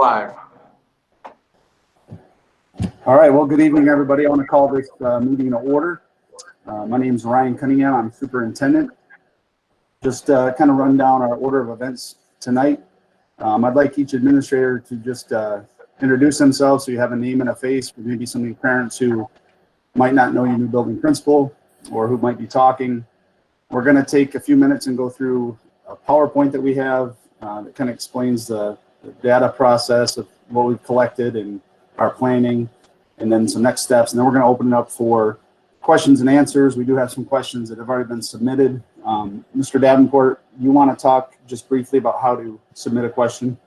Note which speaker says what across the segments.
Speaker 1: live.
Speaker 2: All right, well, good evening, everybody. I want to call this meeting to order. My name is Ryan Cunningham. I'm superintendent. Just kind of run down our order of events tonight. I'd like each administrator to just introduce themselves so you have a name and a face for maybe some of your parents who might not know your new building principal or who might be talking. We're going to take a few minutes and go through a PowerPoint that we have that kind of explains the data process of what we've collected and our planning, and then some next steps. And then we're going to open it up for questions and answers. We do have some questions that have already been submitted. Mr. Davenport, you want to talk just briefly about how to submit a question?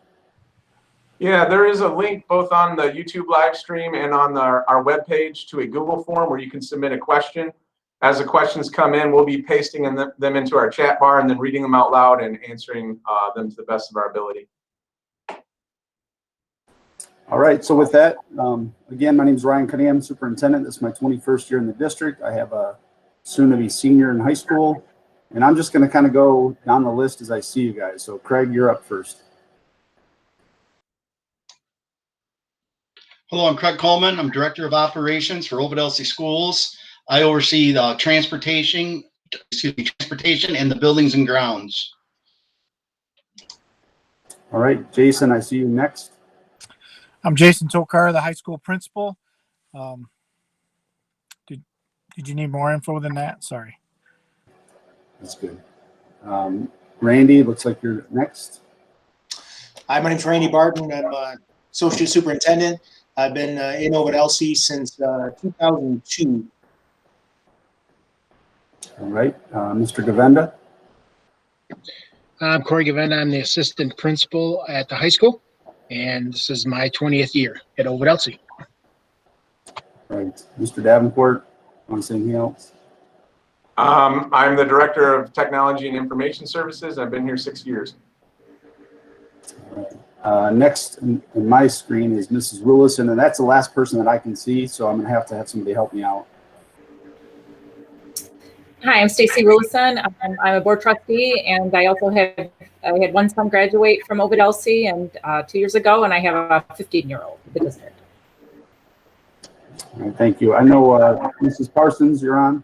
Speaker 1: Yeah, there is a link both on the YouTube live stream and on our webpage to a Google form where you can submit a question. As the questions come in, we'll be pasting them into our chat bar and then reading them out loud and answering them to the best of our ability.
Speaker 2: All right, so with that, again, my name is Ryan Cunningham, superintendent. This is my 21st year in the district. I have a soon-to-be senior in high school, and I'm just going to kind of go down the list as I see you guys. So, Craig, you're up first.
Speaker 3: Hello, I'm Craig Coleman. I'm Director of Operations for Ovid-Elsie Schools. I oversee the transportation and the buildings and grounds.
Speaker 2: All right, Jason, I see you next.
Speaker 4: I'm Jason Tokar, the high school principal. Did you need more info than that? Sorry.
Speaker 2: That's good. Randy, looks like you're next.
Speaker 5: Hi, my name's Randy Barton. I'm Associate Superintendent. I've been in Ovid-Elsie since 2002.
Speaker 2: All right, Mr. Govenda.
Speaker 6: I'm Corey Govenda. I'm the assistant principal at the high school, and this is my 20th year at Ovid-Elsie.
Speaker 2: Right, Mr. Davenport, want to say anything else?
Speaker 1: I'm the Director of Technology and Information Services. I've been here 6 years.
Speaker 2: Next in my screen is Mrs. Willison, and that's the last person that I can see, so I'm going to have somebody help me out.
Speaker 7: Hi, I'm Stacy Willison. I'm a board trustee, and I had one son graduate from Ovid-Elsie and 2 years ago, and I have a 15-year-old in the district.
Speaker 2: All right, thank you. I know Mrs. Parsons, you're on.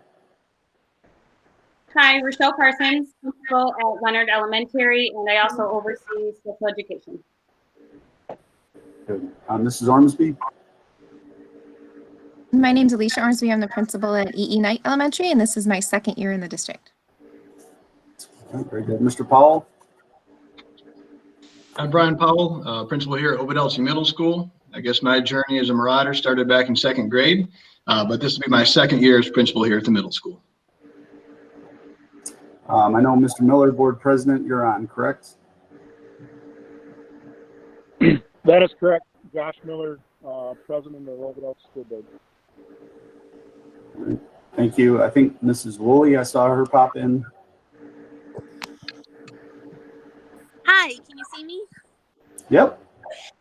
Speaker 8: Hi, Rochelle Parsons, principal at Leonard Elementary, and I also oversee special education.
Speaker 2: Good. Mrs. Ormsby.
Speaker 9: My name's Alicia Ormsby. I'm the principal at E.E. Knight Elementary, and this is my 2nd year in the district.
Speaker 2: Okay, very good. Mr. Powell.
Speaker 10: I'm Brian Powell, principal here at Ovid-Elsie Middle School. I guess my journey as a Marauder started back in 2nd grade, but this will be my 2nd year as principal here at the middle school.
Speaker 2: I know Mr. Miller, board president, you're on, correct?
Speaker 11: That is correct. Josh Miller, president of Ovid-Elsie School Board.
Speaker 2: Thank you. I think Mrs. Woolley, I saw her pop in.
Speaker 12: Hi, can you see me?
Speaker 2: Yep.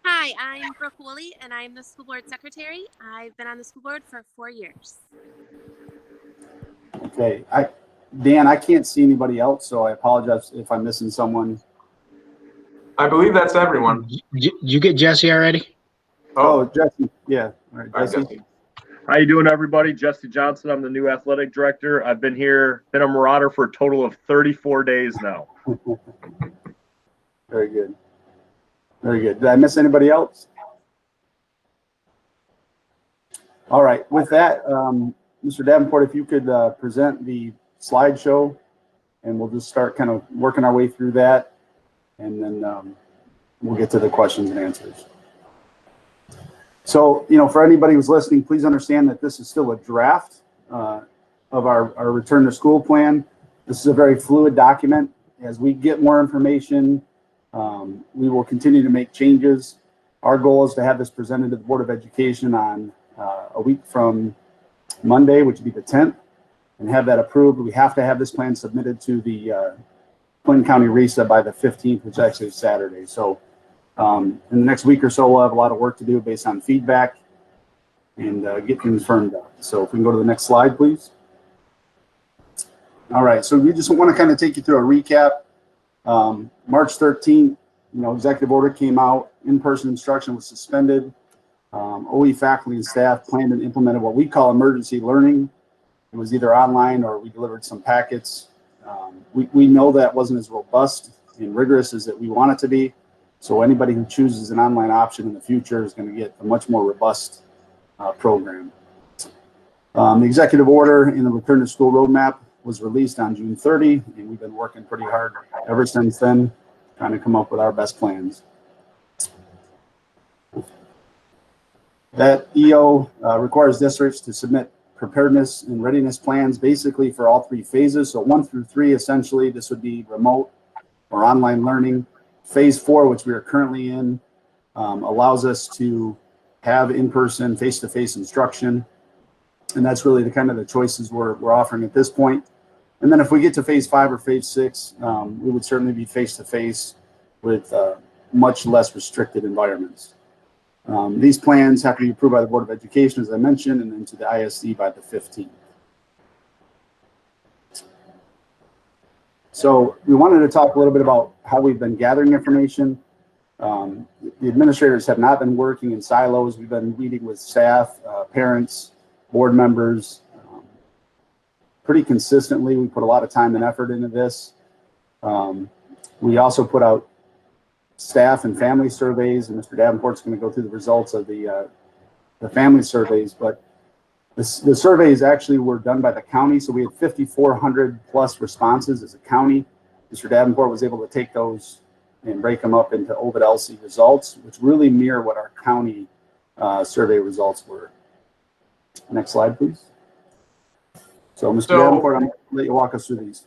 Speaker 12: Hi, I'm Brooke Woolley, and I'm the school board secretary. I've been on the school board for 4 years.
Speaker 2: Okay. Dan, I can't see anybody else, so I apologize if I'm missing someone.
Speaker 1: I believe that's everyone.
Speaker 6: Did you get Jesse already?
Speaker 2: Oh, Jesse. Yeah. All right, Jesse.
Speaker 11: How you doing, everybody? Jesse Johnson. I'm the new athletic director. I've been a Marauder for a total of 34 days now.
Speaker 2: Very good. Very good. Did I miss anybody else? All right. With that, Mr. Davenport, if you could present the slideshow, and we'll just start kind of working our way through that, and then we'll get to the questions and answers. So, for anybody who's listening, please understand that this is still a draft of our return to school plan. This is a very fluid document. As we get more information, we will continue to make changes. Our goal is to have this presented to the Board of Education on a week from Monday, which would be the 10th, and have that approved. We have to have this plan submitted to the Clinton County RESA by the 15th, which actually is Saturday. So in the next week or so, we'll have a lot of work to do based on feedback and get things firmed up. So if we can go to the next slide, please. All right, so we just want to kind of take you through a recap. March 13th, executive order came out, in-person instruction was suspended. OE faculty and staff planned and implemented what we call emergency learning. It was either online or we delivered some packets. We know that wasn't as robust and rigorous as that we want it to be. So anybody who chooses an online option in the future is going to get a much more robust program. The executive order and the return to school roadmap was released on June 30, and we've been working pretty hard ever since then, trying to come up with our best plans. That EO requires districts to submit preparedness and readiness plans basically for all 3 phases. So 1 through 3, essentially, this would be remote or online learning. Phase 4, which we are currently in, allows us to have in-person, face-to-face instruction. And that's really the kind of the choices we're offering at this point. And then if we get to phase 5 or phase 6, we would certainly be face-to-face with much less restricted environments. These plans have to be approved by the Board of Education, as I mentioned, and then to the ISD by the 15th. So we wanted to talk a little bit about how we've been gathering information. The administrators have not been working in silos. We've been meeting with staff, parents, board members pretty consistently. We put a lot of time and effort into this. We also put out staff and family surveys, and Mr. Davenport's going to go through the results of the family surveys. But the surveys actually were done by the county, so we had 5,400 plus responses as a county. Mr. Davenport was able to take those and break them up into Ovid-Elsie results, which really mirror what our county survey results were. Next slide, please. So, Mr. Davenport, I'm going to let you walk us through these.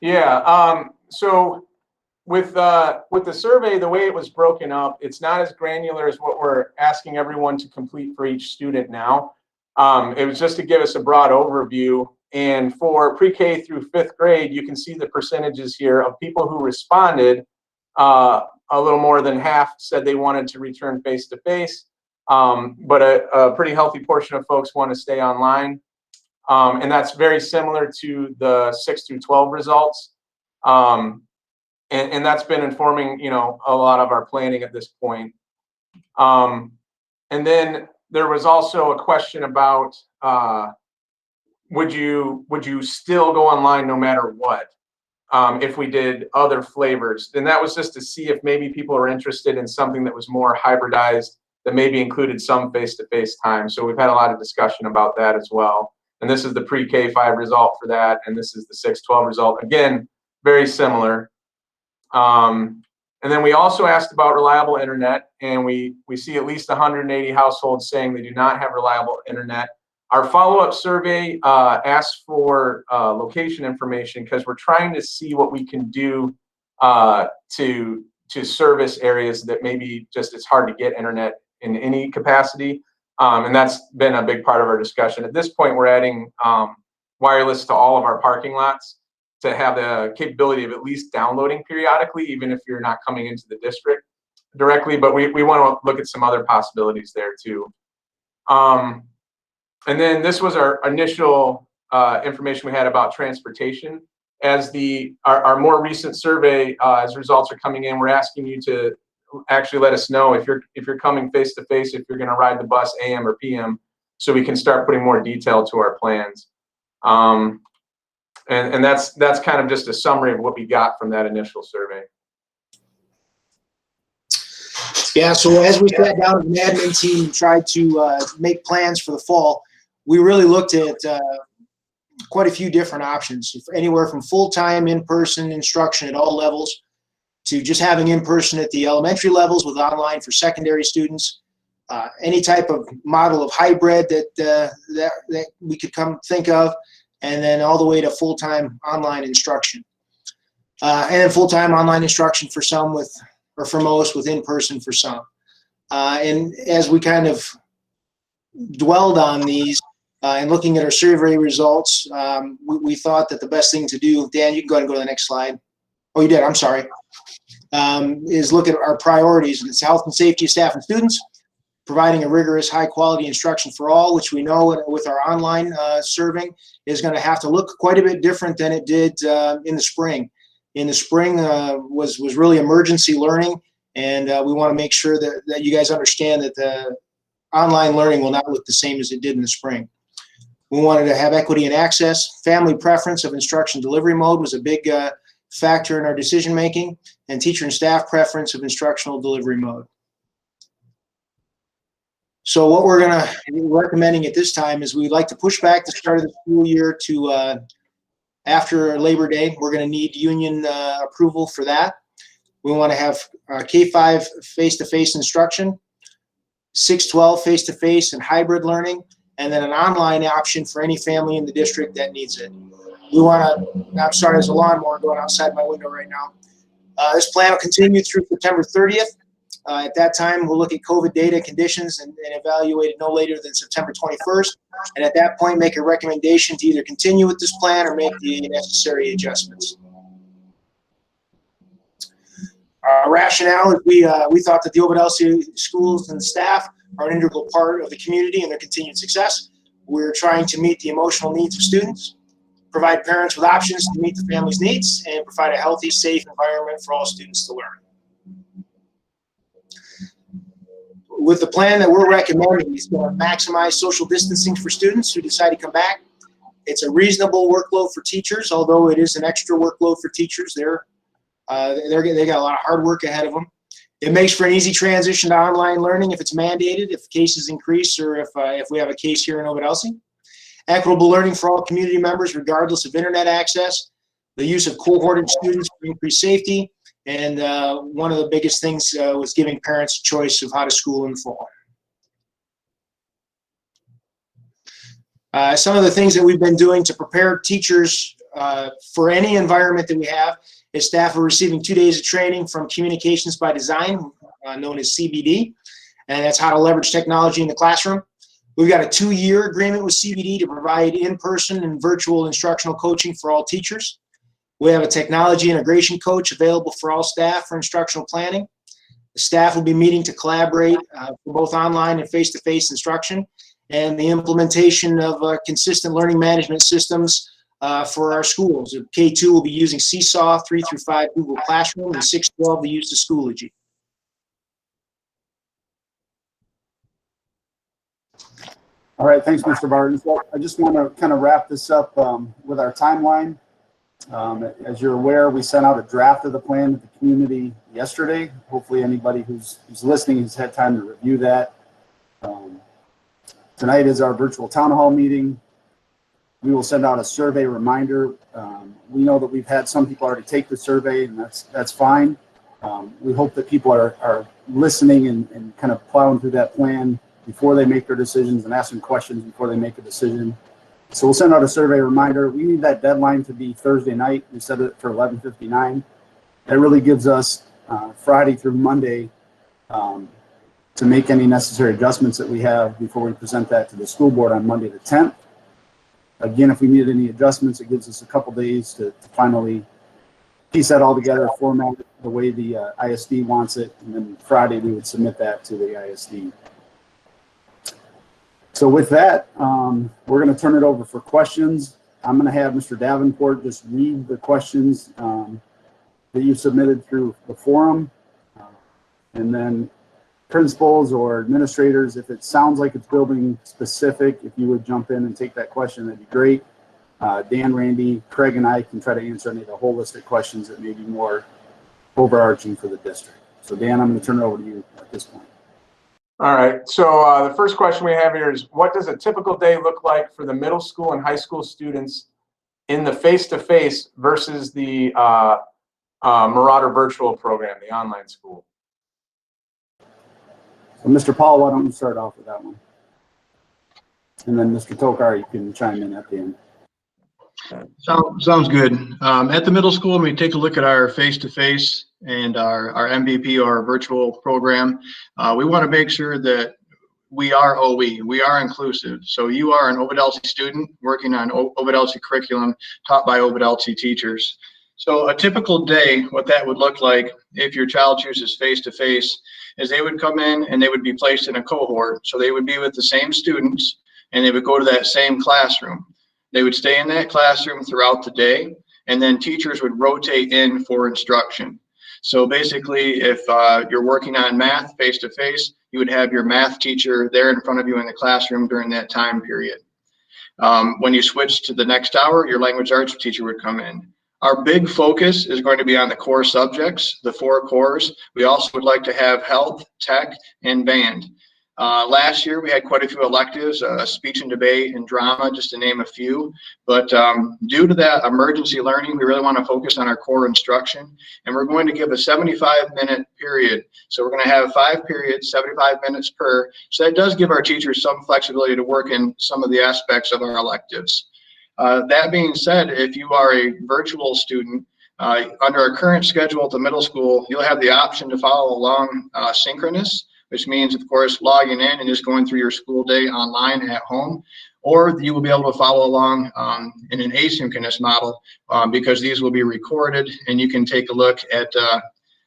Speaker 1: Yeah. So with the survey, the way it was broken up, it's not as granular as what we're asking everyone to complete for each student now. It was just to give us a broad overview. And for pre-K through 5th grade, you can see the percentages here of people who responded. A little more than half said they wanted to return face-to-face, but a pretty healthy portion of folks want to stay online. And that's very similar to the 6 through 12 results. And that's been informing, a lot of our planning at this point. And then there was also a question about, would you still go online no matter what, if we did other flavors? And that was just to see if maybe people are interested in something that was more hybridized, that maybe included some face-to-face time. So we've had a lot of discussion about that as well. And this is the pre-K 5 result for that, and this is the 6-12 result. Again, very similar. And then we also asked about reliable internet, and we see at least 180 households saying they do not have reliable internet. Our follow-up survey asks for location information because we're trying to see what we can do to service areas that maybe just it's hard to get internet in any capacity. And that's been a big part of our discussion. At this point, we're adding wireless to all of our parking lots to have the capability of at least downloading periodically, even if you're not coming into the district directly. But we want to look at some other possibilities there too. And then this was our initial information we had about transportation. As our more recent survey, as results are coming in, we're asking you to actually let us know if you're coming face to face, if you're going to ride the bus AM or PM, so we can start putting more detail to our plans. And that's kind of just a summary of what we got from that initial survey.
Speaker 5: Yeah, so as we sat down with the admin team and tried to make plans for the fall, we really looked at quite a few different options, anywhere from full-time in-person instruction at all levels to just having in-person at the elementary levels with online for secondary students, any type of model of hybrid that we could think of, and then all the way to full-time online instruction. And then full-time online instruction for some or for most with in-person for some. And as we kind of dwelled on these and looking at our survey results, we thought that the best thing to do, Dan, you can go ahead and go to the next slide. Oh, you did, I'm sorry. Is look at our priorities, and it's health and safety of staff and students, providing a rigorous, high-quality instruction for all, which we know with our online serving is going to have to look quite a bit different than it did in the spring. in the spring was really emergency learning, and we want to make sure that you guys understand that the online learning will not look the same as it did in the spring. We wanted to have equity and access. Family preference of instruction delivery mode was a big factor in our decision making, and teacher and staff preference of instructional delivery mode. So what we're going to be recommending at this time is we'd like to push back the start of the school year to after Labor Day. We're going to need union approval for that. We want to have K-5 face-to-face instruction, 6-12 face-to-face and hybrid learning, and then an online option for any family in the district that needs it. We want to, I'm sorry, there's a lawnmower going outside my window right now. This plan will continue through September 30th. At that time, we'll look at COVID data conditions and evaluate it no later than September 21st. And at that point, make a recommendation to either continue with this plan or make the necessary adjustments. Rationale is we thought that the Ovid-Elsie schools and staff are an integral part of the community and their continued success. We're trying to meet the emotional needs of students, provide parents with options to meet the family's needs, and provide a healthy, safe environment for all students to learn. With the plan that we're recommending, it's going to maximize social distancing for students who decide to come back. It's a reasonable workload for teachers, although it is an extra workload for teachers. They got a lot of hard work ahead of them. It makes for an easy transition to online learning if it's mandated, if cases increase, or if we have a case here in Ovid-Elsie. Equitable learning for all community members, regardless of internet access. The use of cohorted students for increased safety. And one of the biggest things was giving parents a choice of how to school in the fall. Some of the things that we've been doing to prepare teachers for any environment that we have is staff are receiving 2 days of training from Communications by Design, known as CBD, and that's how to leverage technology in the classroom. We've got a 2-year agreement with CBD to provide in-person and virtual instructional coaching for all teachers. We have a technology integration coach available for all staff for instructional planning. The staff will be meeting to collaborate for both online and face-to-face instruction, and the implementation of consistent learning management systems for our schools. K2 will be using Seesaw, 3 through 5 Google Classroom, and 6-12 will use the Schoology.
Speaker 2: All right, thanks, Mr. Barton. So I just want to kind of wrap this up with our timeline. As you're aware, we sent out a draft of the plan to the community yesterday. Hopefully anybody who's listening has had time to review that. Tonight is our virtual town hall meeting. We will send out a survey reminder. We know that we've had some people already take the survey, and that's fine. We hope that people are listening and kind of plowing through that plan before they make their decisions and asking questions before they make a decision. So we'll send out a survey reminder. We need that deadline to be Thursday night. We set it for 11:59. That really gives us Friday through Monday to make any necessary adjustments that we have before we present that to the school board on Monday the 10th. Again, if we need any adjustments, it gives us a couple days to finally piece that all together, format it the way the ISD wants it, and then Friday we would submit that to the ISD. So with that, we're going to turn it over for questions. I'm going to have Mr. Davenport just read the questions that you submitted through the forum. And then principals or administrators, if it sounds like it's building specific, if you would jump in and take that question, that'd be great. Dan, Randy, Craig, and I can try to answer any of the holistic questions that may be more overarching for the district. So Dan, I'm going to turn it over to you at this point.
Speaker 1: All right, so the first question we have here is, what does a typical day look like for the middle school and high school students in the face-to-face versus the Marauder virtual program, the online school?
Speaker 2: So Mr. Paul, why don't you start off with that one? And then Mr. Tokar, you can chime in at the end.
Speaker 10: Sounds good. At the middle school, when we take a look at our face-to-face and our MVP or our virtual program, we want to make sure that we are OE, we are inclusive. So you are an Ovid-Elsie student working on Ovid-Elsie curriculum taught by Ovid-Elsie teachers. So a typical day, what that would look like if your child chooses face-to-face is they would come in and they would be placed in a cohort. So they would be with the same students and they would go to that same classroom. They would stay in that classroom throughout the day, and then teachers would rotate in for instruction. So basically, if you're working on math face-to-face, you would have your math teacher there in front of you in the classroom during that time period. When you switch to the next hour, your language arts teacher would come in. Our big focus is going to be on the core subjects, the 4 cores. We also would like to have health, tech, and band. Last year, we had quite a few electives, speech and debate and drama, just to name a few. But due to that emergency learning, we really want to focus on our core instruction. And we're going to give a 75-minute period. So we're going to have 5 periods, 75 minutes per. So that does give our teachers some flexibility to work in some of the aspects of our electives. That being said, if you are a virtual student, under our current schedule at the middle school, you'll have the option to follow along synchronous, which means, of course, logging in and just going through your school day online at home, or you will be able to follow along in an asynchronous model because these will be recorded and you can take a look at,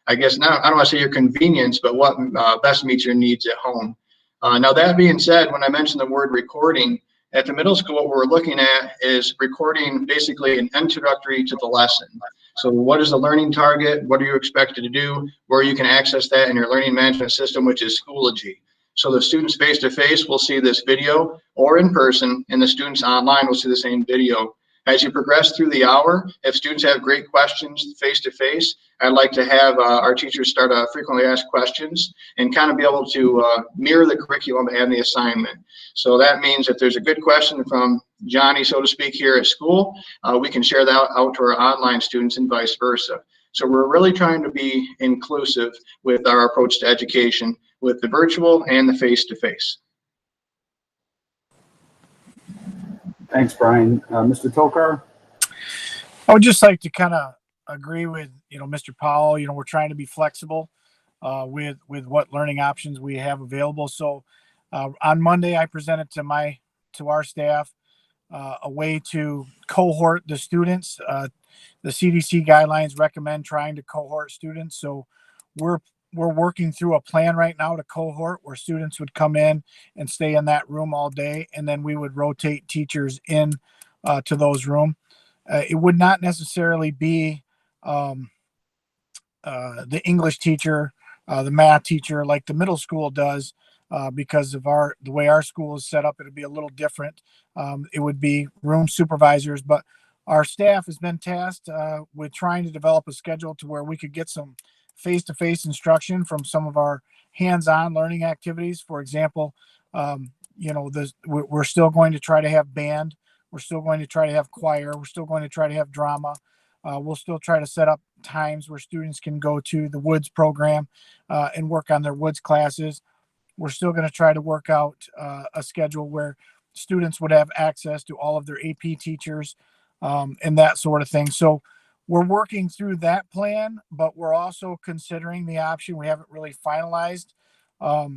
Speaker 10: I guess, now I don't want to say your convenience, but what best meets your needs at home. Now, that being said, when I mentioned the word recording, at the middle school, what we're looking at is recording basically an introductory to the lesson. So what is the learning target? What are you expected to do? Where you can access that in your learning management system, which is Schoology. So the students face-to-face will see this video, or in person, and the students online will see the same video. As you progress through the hour, if students have great questions face-to-face, I'd like to have our teachers start frequently asked questions and kind of be able to mirror the curriculum and the assignment. So that means if there's a good question from Johnny, so to speak, here at school, we can share that out to our online students and vice versa. So we're really trying to be inclusive with our approach to education with the virtual and the face-to-face.
Speaker 2: Thanks, Brian. Mr. Tokar?
Speaker 4: I would just like to kind of agree with, Mr. Powell. We're trying to be flexible with what learning options we have available. So on Monday, I presented to our staff a way to cohort the students. The CDC guidelines recommend trying to cohort students. So we're working through a plan right now to cohort where students would come in and stay in that room all day, and then we would rotate teachers in to those rooms. It would not necessarily be the English teacher, the math teacher like the middle school does, because of the way our school is set up. It'd be a little different. It would be room supervisors, but our staff has been tasked with trying to develop a schedule to where we could get some face-to-face instruction from some of our hands-on learning activities. For example, we're still going to try to have band. We're still going to try to have choir. We're still going to try to have drama. We'll still try to set up times where students can go to the Woods program and work on their Woods classes. We're still going to try to work out a schedule where students would have access to all of their AP teachers and that sort of thing. So we're working through that plan, but we're also considering the option. We haven't really finalized, how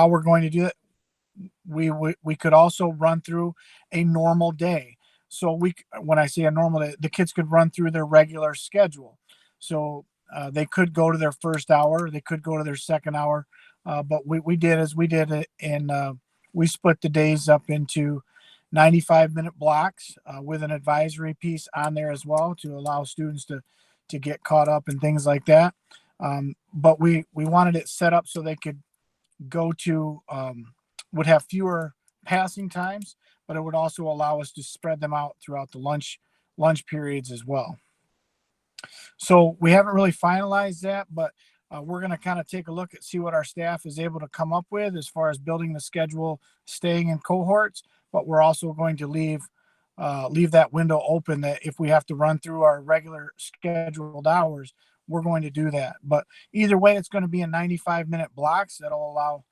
Speaker 4: we're going to do it. We could also run through a normal day. So when I say a normal day, the kids could run through their regular schedule. So they could go to their first hour, they could go to their second hour. But we did it, and we split the days up into 95-minute blocks with an advisory piece on there as well to allow students to get caught up and things like that. But we wanted it set up so they could go to, would have fewer passing times, but it would also allow us to spread them out throughout the lunch periods as well. So we haven't really finalized that, but we're going to kind of take a look at see what our staff is able to come up with as far as building the schedule, staying in cohorts. But we're also going to leave that window open that if we have to run through our regular scheduled hours, we're going to do that. But either way, it's going to be in 95-minute blocks that'll allow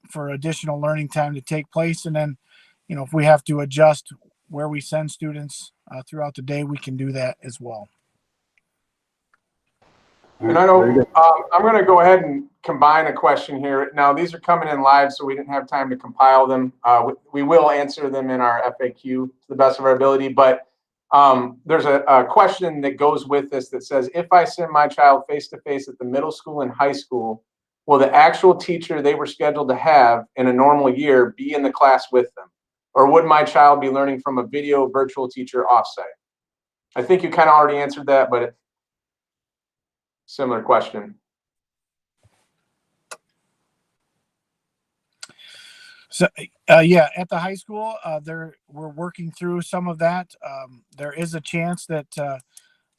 Speaker 4: for additional learning time to take place. And then, if we have to adjust where we send students throughout the day, we can do that as well.
Speaker 1: And I know I'm going to go ahead and combine a question here. Now, these are coming in live, so we didn't have time to compile them. We will answer them in our FAQ to the best of our ability. But there's a question that goes with this that says, if I send my child face-to-face at the middle school and high school, will the actual teacher they were scheduled to have in a normal year be in the class with them? or would my child be learning from a video virtual teacher offsite? I think you kind of already answered that, but similar question.
Speaker 4: So, yeah, at the high school, we're working through some of that. There is a chance that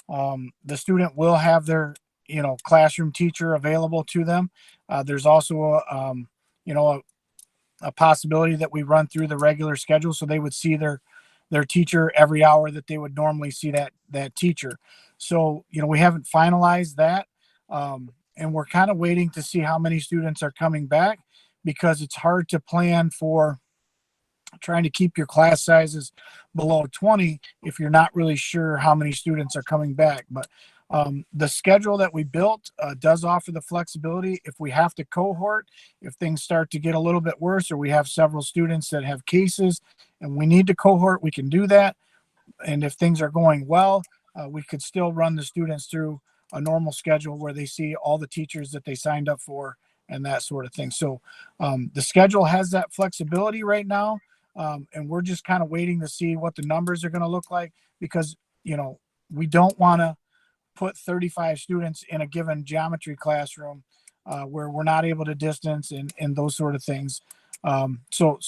Speaker 4: the student will have their, classroom teacher available to them. There's also a possibility that we run through the regular schedule, so they would see their teacher every hour that they would normally see that teacher. So, we haven't finalized that, and we're kind of waiting to see how many students are coming back, because it's hard to plan for trying to keep your class sizes below 20 if you're not really sure how many students are coming back. But the schedule that we built does offer the flexibility. If we have to cohort, if things start to get a little bit worse, or we have several students that have cases and we need to cohort, we can do that. And if things are going well, we could still run the students through a normal schedule where they see all the teachers that they signed up for and that sort of thing. So the schedule has that flexibility right now. And we're just kind of waiting to see what the numbers are going to look like, because, we don't want to put 35 students in a given geometry classroom where we're not able to distance and those sort of things. So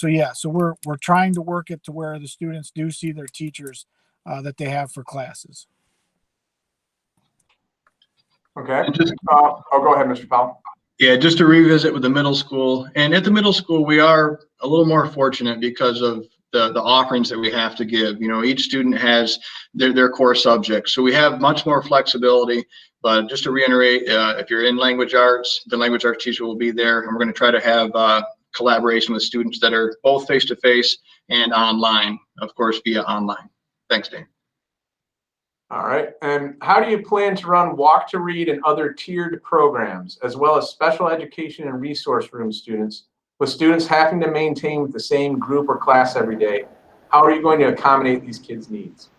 Speaker 4: we're trying to work it to where the students do see their teachers that they have for classes.
Speaker 1: Okay. Go ahead, Mr. Powell.
Speaker 10: Yeah, just to revisit with the middle school. And at the middle school, we are a little more fortunate because of the offerings that we have to give. Each student has their core subjects. So we have much more flexibility. But just to reiterate, if you're in language arts, the language arts teacher will be there. And we're going to try to have collaboration with students that are both face-to-face and online, of course, via online. Thanks, Dan.
Speaker 1: All right. And how do you plan to run Walk to Read and other tiered programs, as well as special education and resource room students, with students having to maintain with the same group or class every day? How are you going to accommodate these kids' needs?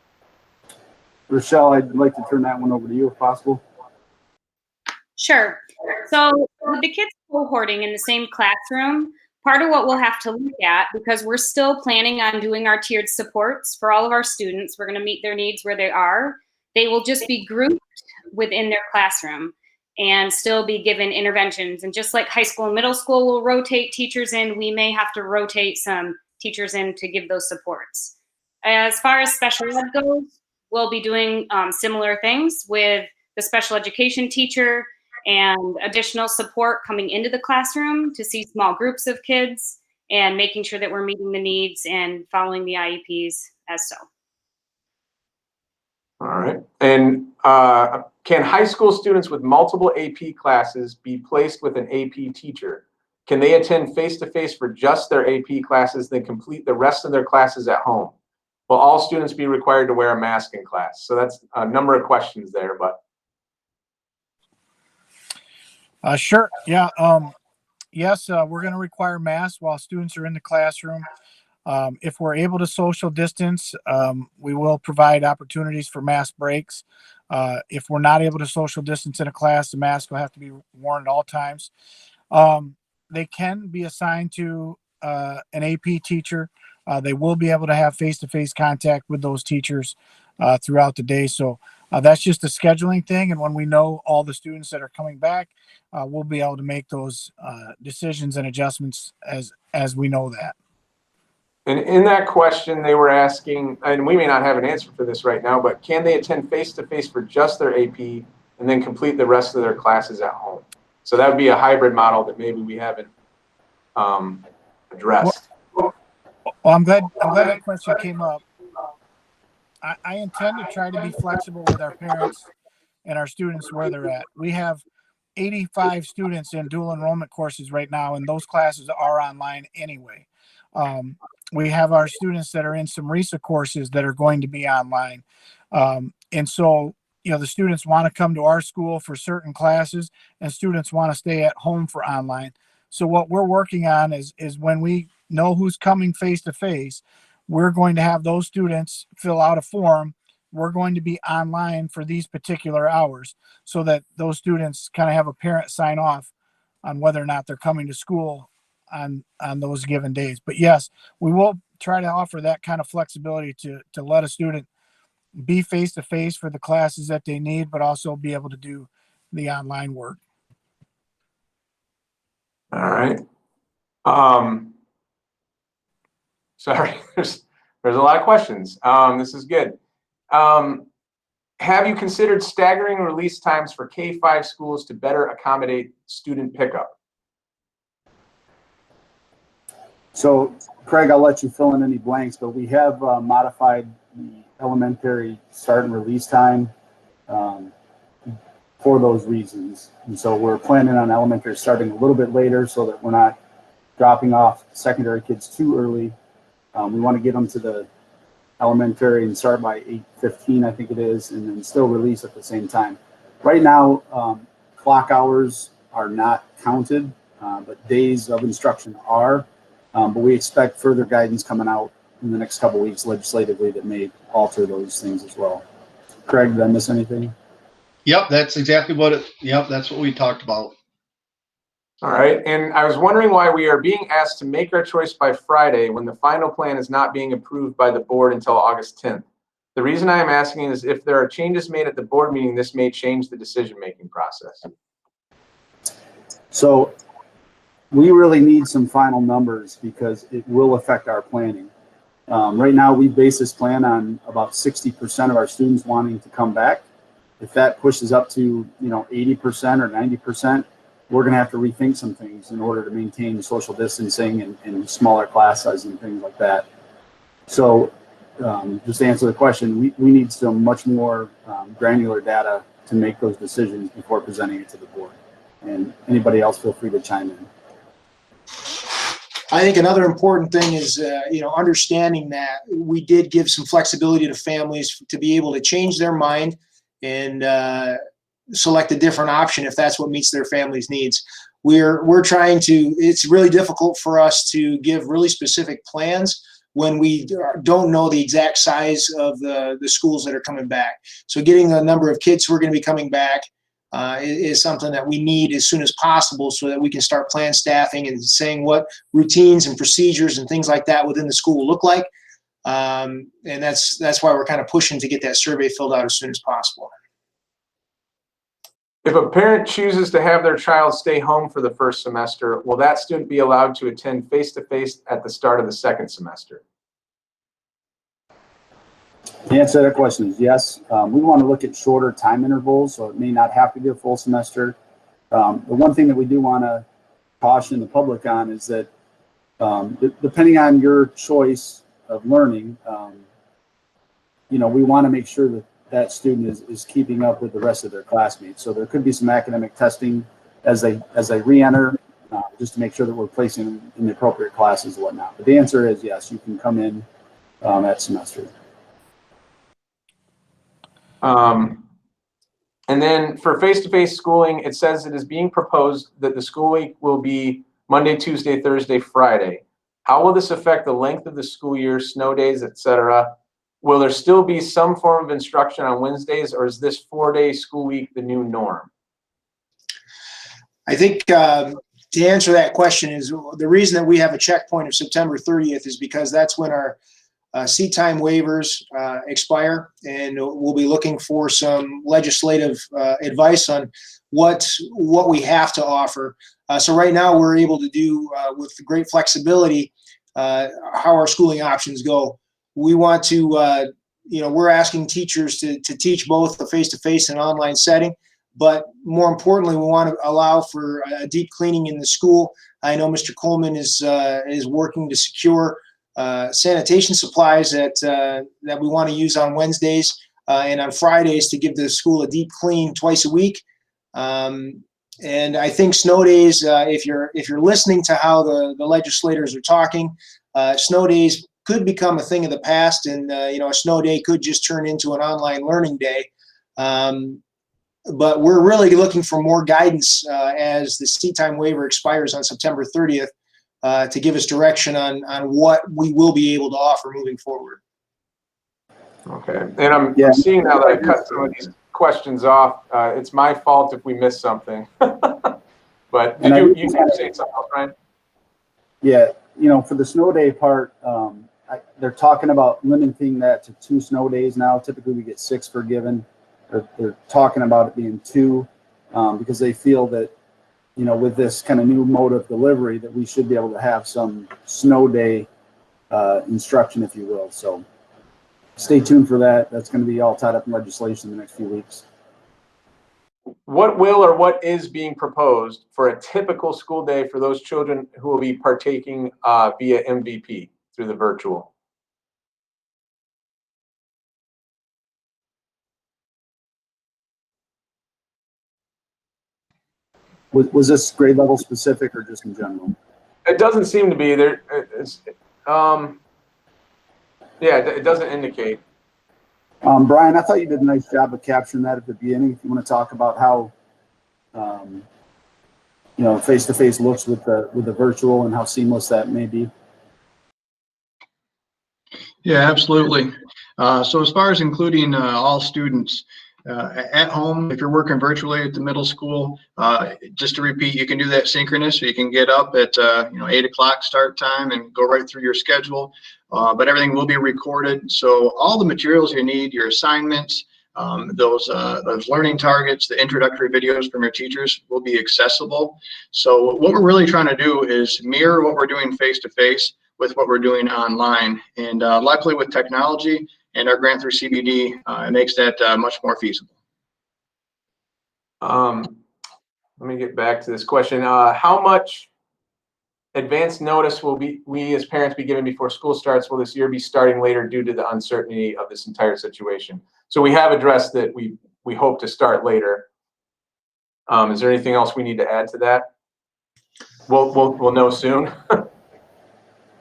Speaker 2: Rochelle, I'd like to turn that one over to you if possible.
Speaker 8: Sure. So with the kids cohorting in the same classroom, part of what we'll have to look at, because we're still planning on doing our tiered supports for all of our students, we're going to meet their needs where they are. They will just be grouped within their classroom and still be given interventions. And just like high school and middle school will rotate teachers in, we may have to rotate some teachers in to give those supports. As far as special ed goes, we'll be doing similar things with the special education teacher and additional support coming into the classroom to see small groups of kids and making sure that we're meeting the needs and following the IEPs as so.
Speaker 1: All right. And can high school students with multiple AP classes be placed with an AP teacher? Can they attend face-to-face for just their AP classes, then complete the rest of their classes at home? Will all students be required to wear a mask in class? So that's a number of questions there, but.
Speaker 4: Sure. Yeah. Yes, we're going to require masks while students are in the classroom. If we're able to social distance, we will provide opportunities for mask breaks. If we're not able to social distance in a class, the mask will have to be worn at all times. They can be assigned to an AP teacher. They will be able to have face-to-face contact with those teachers throughout the day. So that's just a scheduling thing. And when we know all the students that are coming back, we'll be able to make those decisions and adjustments as we know that.
Speaker 1: And in that question, they were asking, and we may not have an answer for this right now, but can they attend face-to-face for just their AP and then complete the rest of their classes at home? So that would be a hybrid model that maybe we haven't addressed.
Speaker 4: Well, I'm glad that question came up. I intend to try to be flexible with our parents and our students where they're at. We have 85 students in dual enrollment courses right now, and those classes are online anyway. We have our students that are in some RESA courses that are going to be online. And so, the students want to come to our school for certain classes, and students want to stay at home for online. So what we're working on is when we know who's coming face-to-face, we're going to have those students fill out a form. We're going to be online for these particular hours so that those students kind of have a parent sign off on whether or not they're coming to school on those given days. But yes, we will try to offer that kind of flexibility to let a student be face-to-face for the classes that they need, but also be able to do the online work.
Speaker 1: All right. Sorry, there's a lot of questions. This is good. Have you considered staggering release times for K-5 schools to better accommodate student pickup?
Speaker 2: So, Craig, I'll let you fill in any blanks, but we have modified the elementary start and release time for those reasons. And so we're planning on elementary starting a little bit later so that we're not dropping off secondary kids too early. We want to get them to the elementary and start by 8:15, I think it is, and then still release at the same time. Right now, clock hours are not counted, but days of instruction are. But we expect further guidance coming out in the next couple of weeks legislatively that may alter those things as well. Craig, did I miss anything?
Speaker 3: Yep, that's exactly what that's what we talked about.
Speaker 1: All right, and I was wondering why we are being asked to make our choice by Friday when the final plan is not being approved by the board until August 10th. The reason I am asking is if there are changes made at the board meeting, this may change the decision-making process.
Speaker 2: So we really need some final numbers because it will affect our planning. Right now, we base this plan on about 60% of our students wanting to come back. If that pushes up to 80% or 90%, we're going to have to rethink some things in order to maintain social distancing and smaller class size and things like that. So just to answer the question, we need some much more granular data to make those decisions before presenting it to the board. And anybody else, feel free to chime in.
Speaker 5: I think another important thing is, understanding that we did give some flexibility to families to be able to change their mind and select a different option if that's what meets their family's needs. We're trying to. It's really difficult for us to give really specific plans when we don't know the exact size of the schools that are coming back. So getting the number of kids who are going to be coming back is something that we need as soon as possible so that we can start plan staffing and saying what routines and procedures and things like that within the school will look like. And that's why we're kind of pushing to get that survey filled out as soon as possible.
Speaker 1: If a parent chooses to have their child stay home for the first semester, will that student be allowed to attend face-to-face at the start of the second semester?
Speaker 2: The answer to that question is yes. We want to look at shorter time intervals, so it may not have to be a full semester. The one thing that we do want to caution the public on is that depending on your choice of learning, we want to make sure that that student is keeping up with the rest of their classmates. So there could be some academic testing as they re-enter, just to make sure that we're placing them in the appropriate classes and whatnot. But the answer is yes, you can come in that semester.
Speaker 1: And then for face-to-face schooling, it says it is being proposed that the school week will be Monday, Tuesday, Thursday, Friday. How will this affect the length of the school year, snow days, etc.? Will there still be some form of instruction on Wednesdays, or is this 4-day school week the new norm?
Speaker 5: I think to answer that question is the reason that we have a checkpoint of September 30th is because that's when our seat time waivers expire, and we'll be looking for some legislative advice on what we have to offer. So right now we're able to do with great flexibility how our schooling options go. We want to, we're asking teachers to teach both the face-to-face and online setting, but more importantly, we want to allow for a deep cleaning in the school. I know Mr. Coleman is working to secure sanitation supplies that we want to use on Wednesdays and on Fridays to give the school a deep clean twice a week. And I think snow days, if you're listening to how the legislators are talking, snow days could become a thing of the past, and a snow day could just turn into an online learning day. But we're really looking for more guidance as the seat time waiver expires on September 30th to give us direction on what we will be able to offer moving forward.
Speaker 1: Okay, and I'm seeing now that I cut some of these questions off. It's my fault if we miss something. But you can say something else, Ryan?
Speaker 2: Yeah, for the snow day part, they're talking about limiting that to 2 snow days now. Typically we get 6 forgiven. They're talking about it being 2 because they feel that, you know, with this kind of new mode of delivery, that we should be able to have some snow day instruction, if you will. So stay tuned for that. That's going to be all tied up in legislation in the next few weeks.
Speaker 1: What will or what is being proposed for a typical school day for those children who will be partaking via MVP through the virtual?
Speaker 2: Was this grade level specific or just in general?
Speaker 1: It doesn't seem to be there. Yeah, it doesn't indicate.
Speaker 2: Brian, I thought you did a nice job of capturing that at the beginning. If you want to talk about how, you know, face-to-face looks with the virtual and how seamless that may be.
Speaker 10: Yeah, absolutely. So as far as including all students at home, if you're working virtually at the middle school, just to repeat, you can do that synchronous. So you can get up at 8 o'clock start time and go right through your schedule. But everything will be recorded. So all the materials you need, your assignments, those learning targets, the introductory videos from your teachers will be accessible. So what we're really trying to do is mirror what we're doing face-to-face with what we're doing online. And luckily with technology and our grant through CBD, it makes that much more feasible.
Speaker 1: Let me get back to this question. How much advance notice will we as parents be given before school starts? Will this year be starting later due to the uncertainty of this entire situation? So we have addressed that we hope to start later. Is there anything else we need to add to that? We'll know soon.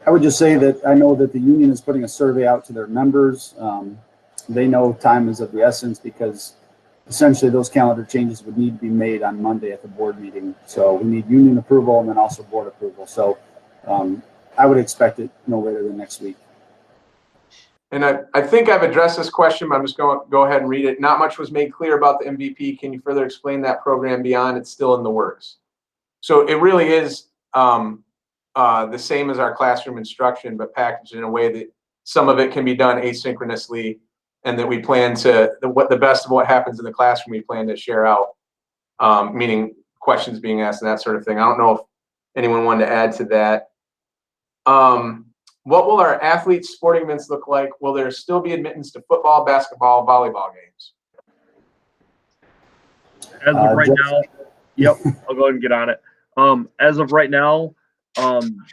Speaker 2: I would just say that I know that the union is putting a survey out to their members. They know time is of the essence because essentially those calendar changes would need to be made on Monday at the board meeting. So we need union approval and then also board approval. So I would expect it no later than next week.
Speaker 1: And I think I've addressed this question, but I'm just going to go ahead and read it. Not much was made clear about the MVP. Can you further explain that program beyond? It's still in the works. So it really is the same as our classroom instruction, but packaged in a way that some of it can be done asynchronously, and that we plan to, the best of what happens in the classroom, we plan to share out, meaning questions being asked and that sort of thing. I don't know if anyone wanted to add to that. What will our athletes' sporting events look like? Will there still be admittance to football, basketball, volleyball games?
Speaker 11: As of right now, yep, I'll go ahead and get on it. As of right now,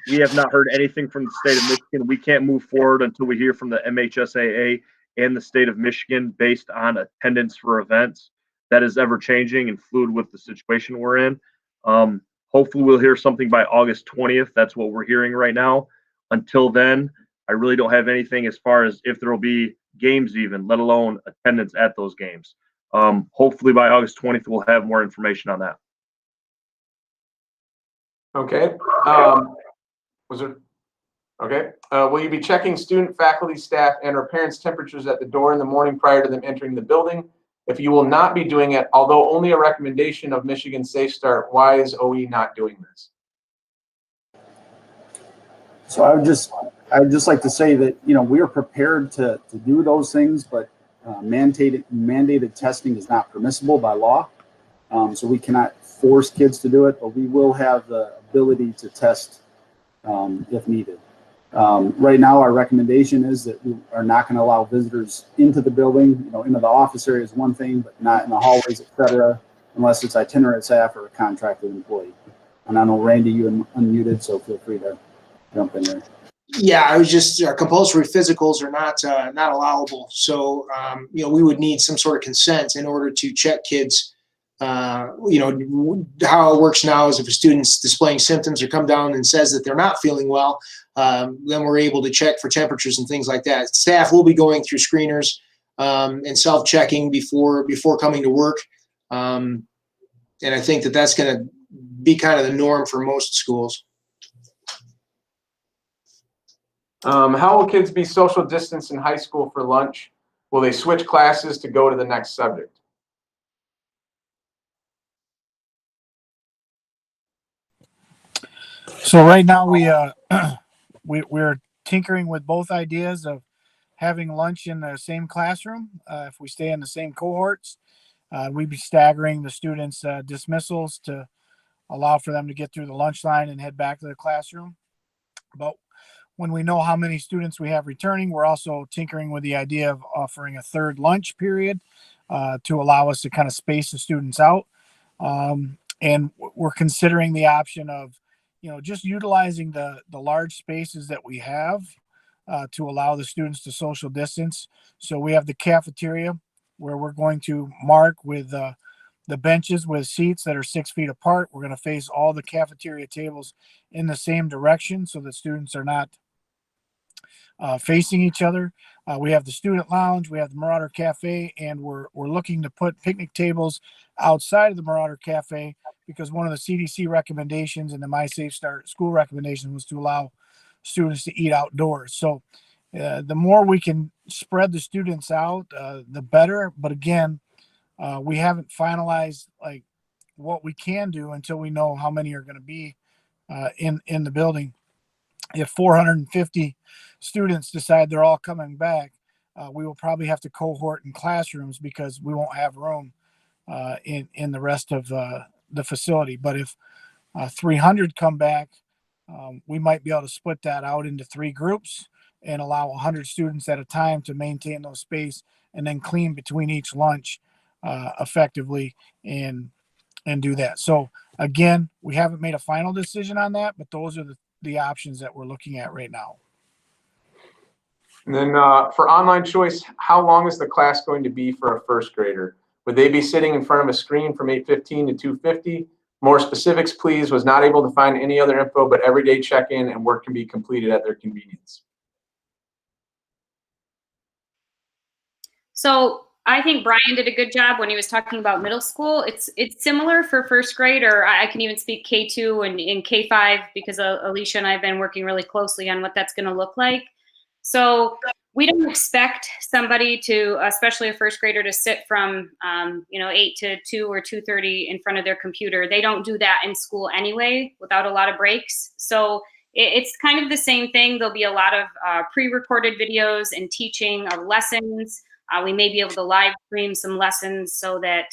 Speaker 11: we have not heard anything from the state of Michigan. We can't move forward until we hear from the MHSAA and the state of Michigan based on attendance for events. That is ever changing and fluid with the situation we're in. Hopefully we'll hear something by August 20th. That's what we're hearing right now. Until then, I really don't have anything as far as if there will be games even, let alone attendance at those games. Hopefully by August 20th, we'll have more information on that.
Speaker 1: Okay. Okay. Will you be checking student, faculty, staff, and or parents' temperatures at the door in the morning prior to them entering the building? If you will not be doing it, although only a recommendation of Michigan Safe Start, why is OE not doing this?
Speaker 2: So I would just like to say that, you know, we are prepared to do those things, but mandated testing is not permissible by law. So we cannot force kids to do it, but we will have the ability to test if needed. Right now, our recommendation is that we are not going to allow visitors into the building. You know, into the office area is one thing, but not in the hallways, et cetera, unless it's itinerant staff or a contracted employee. And I know, Randy, you unmuted, so feel free to jump in there.
Speaker 5: Yeah, I was just compulsory physicals are not allowable. So you know, we would need some sort of consent in order to check kids. You know, how it works now is if a student's displaying symptoms or come down and says that they're not feeling well, then we're able to check for temperatures and things like that. Staff will be going through screeners and self-checking before coming to work. And I think that that's going to be kind of the norm for most schools.
Speaker 1: How will kids be social distanced in high school for lunch? Will they switch classes to go to the next subject?
Speaker 4: So right now we're tinkering with both ideas of having lunch in the same classroom. If we stay in the same cohorts, we'd be staggering the students' dismissals to allow for them to get through the lunch line and head back to the classroom. But when we know how many students we have returning, we're also tinkering with the idea of offering a third lunch period to allow us to kind of space the students out. And we're considering the option of, just utilizing the large spaces that we have to allow the students to social distance. So we have the cafeteria where we're going to mark with the benches with seats that are 6 feet apart. We're going to face all the cafeteria tables in the same direction so that students are not facing each other. We have the student lounge, we have the Marauder Cafe, and we're looking to put picnic tables outside of the Marauder Cafe because one of the CDC recommendations and the My Safe Start school recommendation was to allow students to eat outdoors. So the more we can spread the students out, the better. But again, we haven't finalized like what we can do until we know how many are going to be in the building. If 450 students decide they're all coming back, we will probably have to cohort in classrooms because we won't have room in the rest of the facility. But if 300 come back, we might be able to split that out into 3 groups and allow 100 students at a time to maintain those space and then clean between each lunch effectively and do that. So again, we haven't made a final decision on that, but those are the options that we're looking at right now.
Speaker 1: And then for online choice, how long is the class going to be for a first grader? Would they be sitting in front of a screen from 8:15 to 2:50? More specifics, please. Was not able to find any other info, but everyday check-in and work can be completed at their convenience.
Speaker 8: So I think Brian did a good job when he was talking about middle school. It's similar for first grade, or I can even speak K2 and K5 because Alicia and I have been working really closely on what that's going to look like. So we don't expect somebody to, especially a first grader, to sit from 8 to 2 or 2:30 in front of their computer. They don't do that in school anyway without a lot of breaks. So it's kind of the same thing. There'll be a lot of pre-recorded videos and teaching of lessons. We may be able to live stream some lessons so that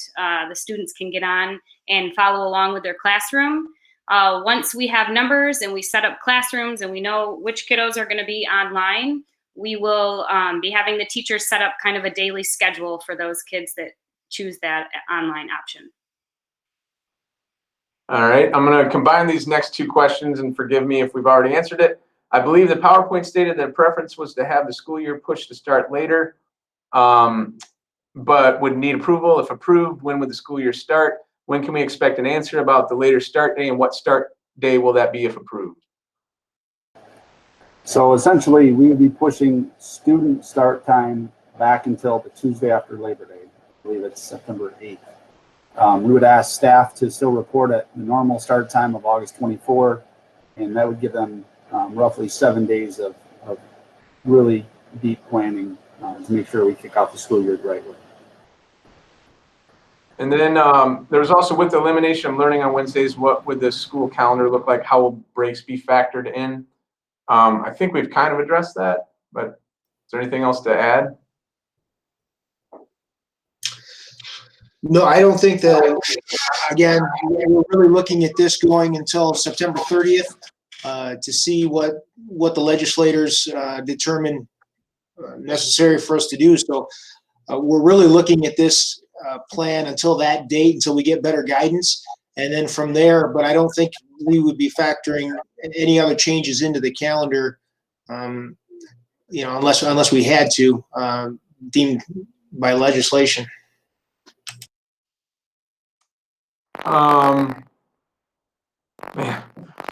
Speaker 8: the students can get on and follow along with their classroom. Once we have numbers and we set up classrooms and we know which kiddos are going to be online, we will be having the teachers set up kind of a daily schedule for those kids that choose that online option.
Speaker 1: All right, I'm going to combine these next 2 questions and forgive me if we've already answered it. I believe the PowerPoint stated that preference was to have the school year pushed to start later, but would need approval. If approved, when would the school year start? When can we expect an answer about the later start day, and what start day will that be if approved?
Speaker 2: So essentially, we would be pushing student start time back until the Tuesday after Labor Day. I believe it's September 8th. We would ask staff to still report at the normal start time of August 24, and that would give them roughly 7 days of really deep planning to make sure we kick off the school year the right way.
Speaker 1: And then there was also, with the elimination of learning on Wednesdays, what would the school calendar look like? How will breaks be factored in? I think we've kind of addressed that, but is there anything else to add?
Speaker 5: No, I don't think that, again, we're really looking at this going until September 30th to see what the legislators determine necessary for us to do. So we're really looking at this plan until that date, until we get better guidance. And then from there, but I don't think we would be factoring any other changes into the calendar, unless we had to, deemed by legislation.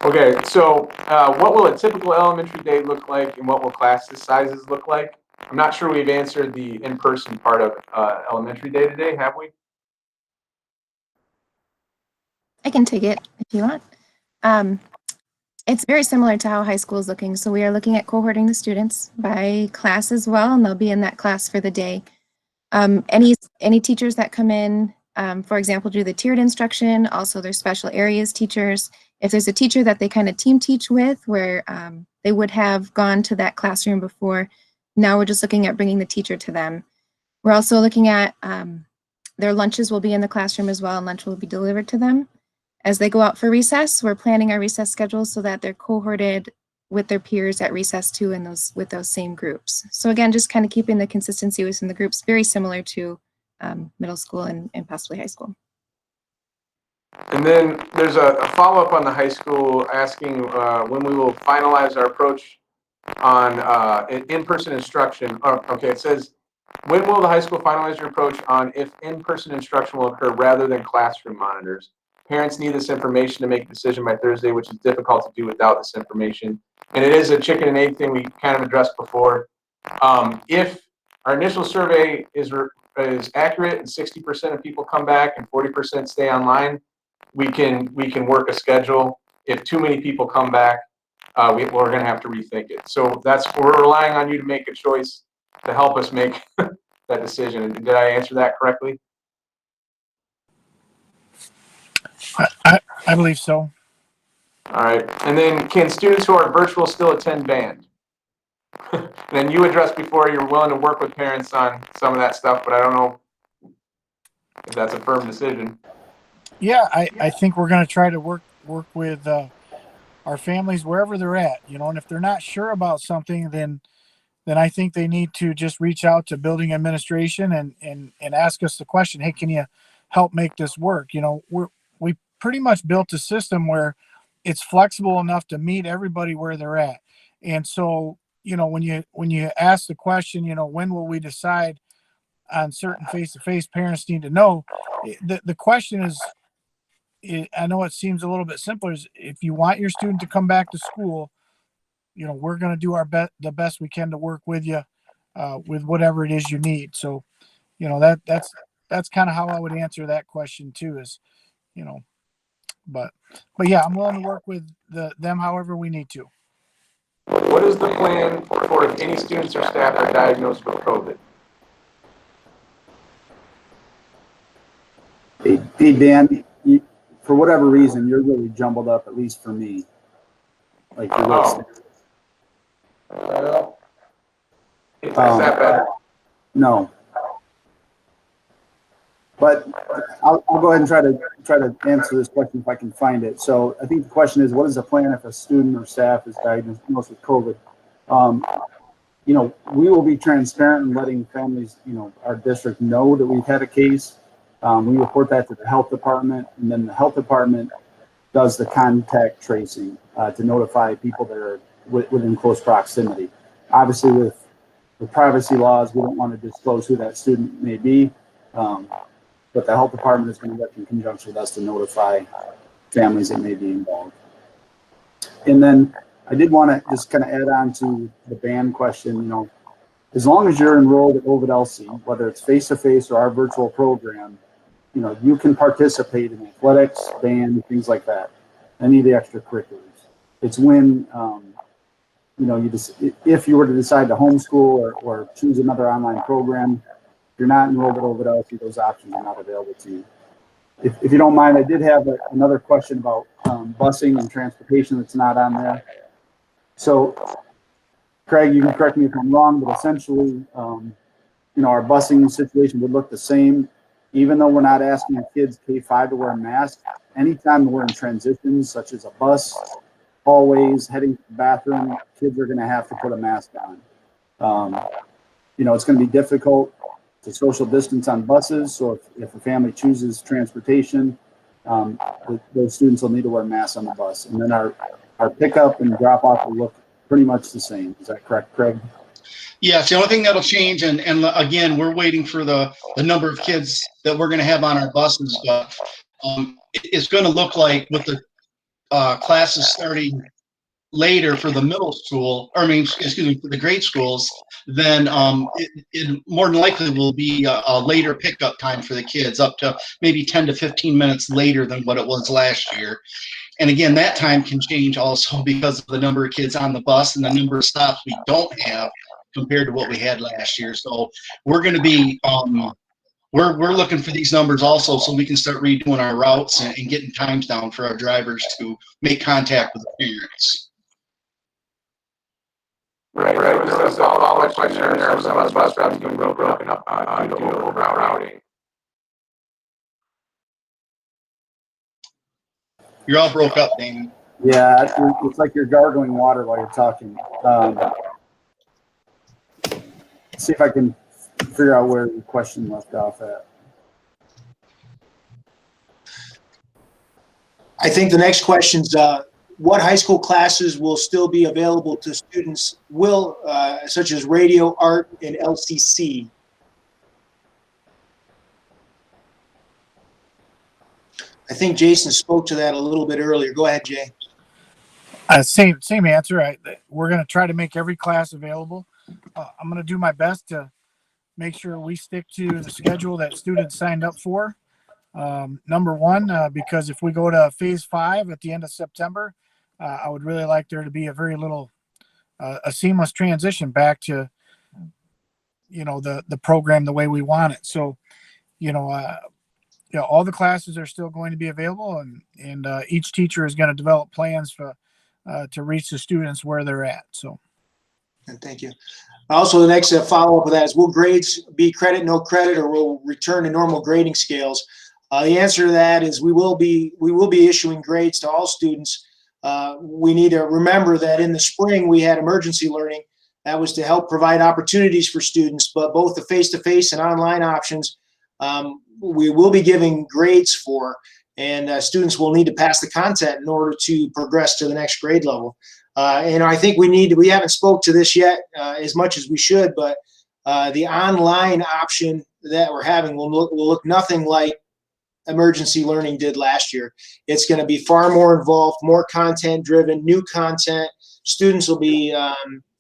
Speaker 1: Okay, so what will a typical elementary day look like, and what will class sizes look like? I'm not sure we've answered the in-person part of elementary day today, have we?
Speaker 9: I can take it if you want. It's very similar to how high school is looking. So we are looking at cohorting the students by class as well, and they'll be in that class for the day. Any teachers that come in, for example, do the tiered instruction, also their special areas teachers. If there's a teacher that they kind of team teach with, where they would have gone to that classroom before, now we're just looking at bringing the teacher to them. We're also looking at their lunches will be in the classroom as well, and lunch will be delivered to them. As they go out for recess, we're planning our recess schedules so that they're cohorted with their peers at recess too, and with those same groups. So again, just kind of keeping the consistency within the groups, very similar to middle school and possibly high school.
Speaker 1: And then there's a follow-up on the high school asking when we will finalize our approach on in-person instruction. Oh, okay, it says, when will the high school finalize your approach on if in-person instruction will occur rather than classroom monitors? Parents need this information to make a decision by Thursday, which is difficult to do without this information. And it is a chicken and egg thing we kind of addressed before. If our initial survey is accurate and 60% of people come back and 40% stay online, we can work a schedule. If too many people come back, we're going to have to rethink it. So we're relying on you to make a choice to help us make that decision. Did I answer that correctly?
Speaker 4: I believe so.
Speaker 1: All right. And then, can students who are virtual still attend band? And you addressed before you're willing to work with parents on some of that stuff, but I don't know if that's a firm decision.
Speaker 4: Yeah, I think we're going to try to work with our families wherever they're at, and if they're not sure about something, then I think they need to just reach out to building administration and ask us the question, hey, can you help make this work? We pretty much built a system where it's flexible enough to meet everybody where they're at. And so, when you ask the question, when will we decide on certain face-to-face, parents need to know. The question is, I know it seems a little bit simpler, is if you want your student to come back to school, we're going to do the best we can to work with you with whatever it is you need. So, that's kind of how I would answer that question too, is, but yeah, I'm willing to work with them however we need to.
Speaker 1: What is the plan for if any students or staff are diagnosed with COVID?
Speaker 2: Hey Dan, for whatever reason, you're really jumbled up, at least for me. Like your list.
Speaker 1: Is that better?
Speaker 2: No. But I'll go ahead and try to answer this question if I can find it. So I think the question is, what is the plan if a student or staff is diagnosed with COVID? We will be transparent in letting families, our district know that we've had a case. We report that to the health department, and then the health department does the contact tracing to notify people that are within close proximity. Obviously, with privacy laws, we don't want to disclose who that student may be. But the health department is going to work in conjunction with us to notify families that may be involved. And then I did want to just kind of add on to the band question. As long as you're enrolled at Ovid-Elsie, whether it's face-to-face or our virtual program, you can participate in athletics, band, things like that, any of the extracurriculars. It's when, if you were to decide to homeschool or choose another online program, if you're not enrolled at Ovid-Elsie, those options are not available to you. If you don't mind, I did have another question about busing and transportation that's not on there. So, Craig, you can correct me if I'm wrong, but essentially, our busing situation would look the same, even though we're not asking kids K-5 to wear a mask. Anytime we're in transitions, such as a bus, hallways, heading to the bathroom, kids are going to have to put a mask on. It's going to be difficult to social distance on buses. So if a family chooses transportation, those students will need to wear masks on the bus. And then our pickup and drop off will look pretty much the same. Is that correct, Craig?
Speaker 3: Yes, the only thing that'll change, and again, we're waiting for the number of kids that we're going to have on our buses, but it's going to look like with the classes starting later for the middle school, for the grade schools, then it more than likely will be a later pickup time for the kids, up to maybe 10 to 15 minutes later than what it was last year. And again, that time can change also because of the number of kids on the bus and the number of stops we don't have compared to what we had last year. So we're going to be we're looking for these numbers also so we can start redoing our routes and getting times down for our drivers to make contact with the parents.
Speaker 1: Right. That's all my question. There was a bus routes being broken up due to overrouting.
Speaker 3: You're all broke up, Damon.
Speaker 2: Yeah, it's like you're gargling water while you're talking. See if I can figure out where the question left off at.
Speaker 5: I think the next question's what high school classes will still be available to students, such as radio, art, and LCC? I think Jason spoke to that a little bit earlier. Go ahead, Jay.
Speaker 4: Same answer. We're going to try to make every class available. I'm going to do my best to make sure we stick to the schedule that students signed up for. Number one, because if we go to phase 5 at the end of September, I would really like there to be a very little, a seamless transition back to, the program the way we want it. So, all the classes are still going to be available, and each teacher is going to develop plans to reach the students where they're at. So,
Speaker 5: and thank you. Also, the next follow-up with that is, will grades be credit, no credit, or will return to normal grading scales? The answer to that is we will be issuing grades to all students. We need to remember that in the spring we had emergency learning. That was to help provide opportunities for students, but both the face-to-face and online options we will be giving grades for, and students will need to pass the content in order to progress to the next grade level. And I think we haven't spoke to this yet as much as we should, but the online option that we're having will look nothing like emergency learning did last year. It's going to be far more involved, more content driven, new content. Students will be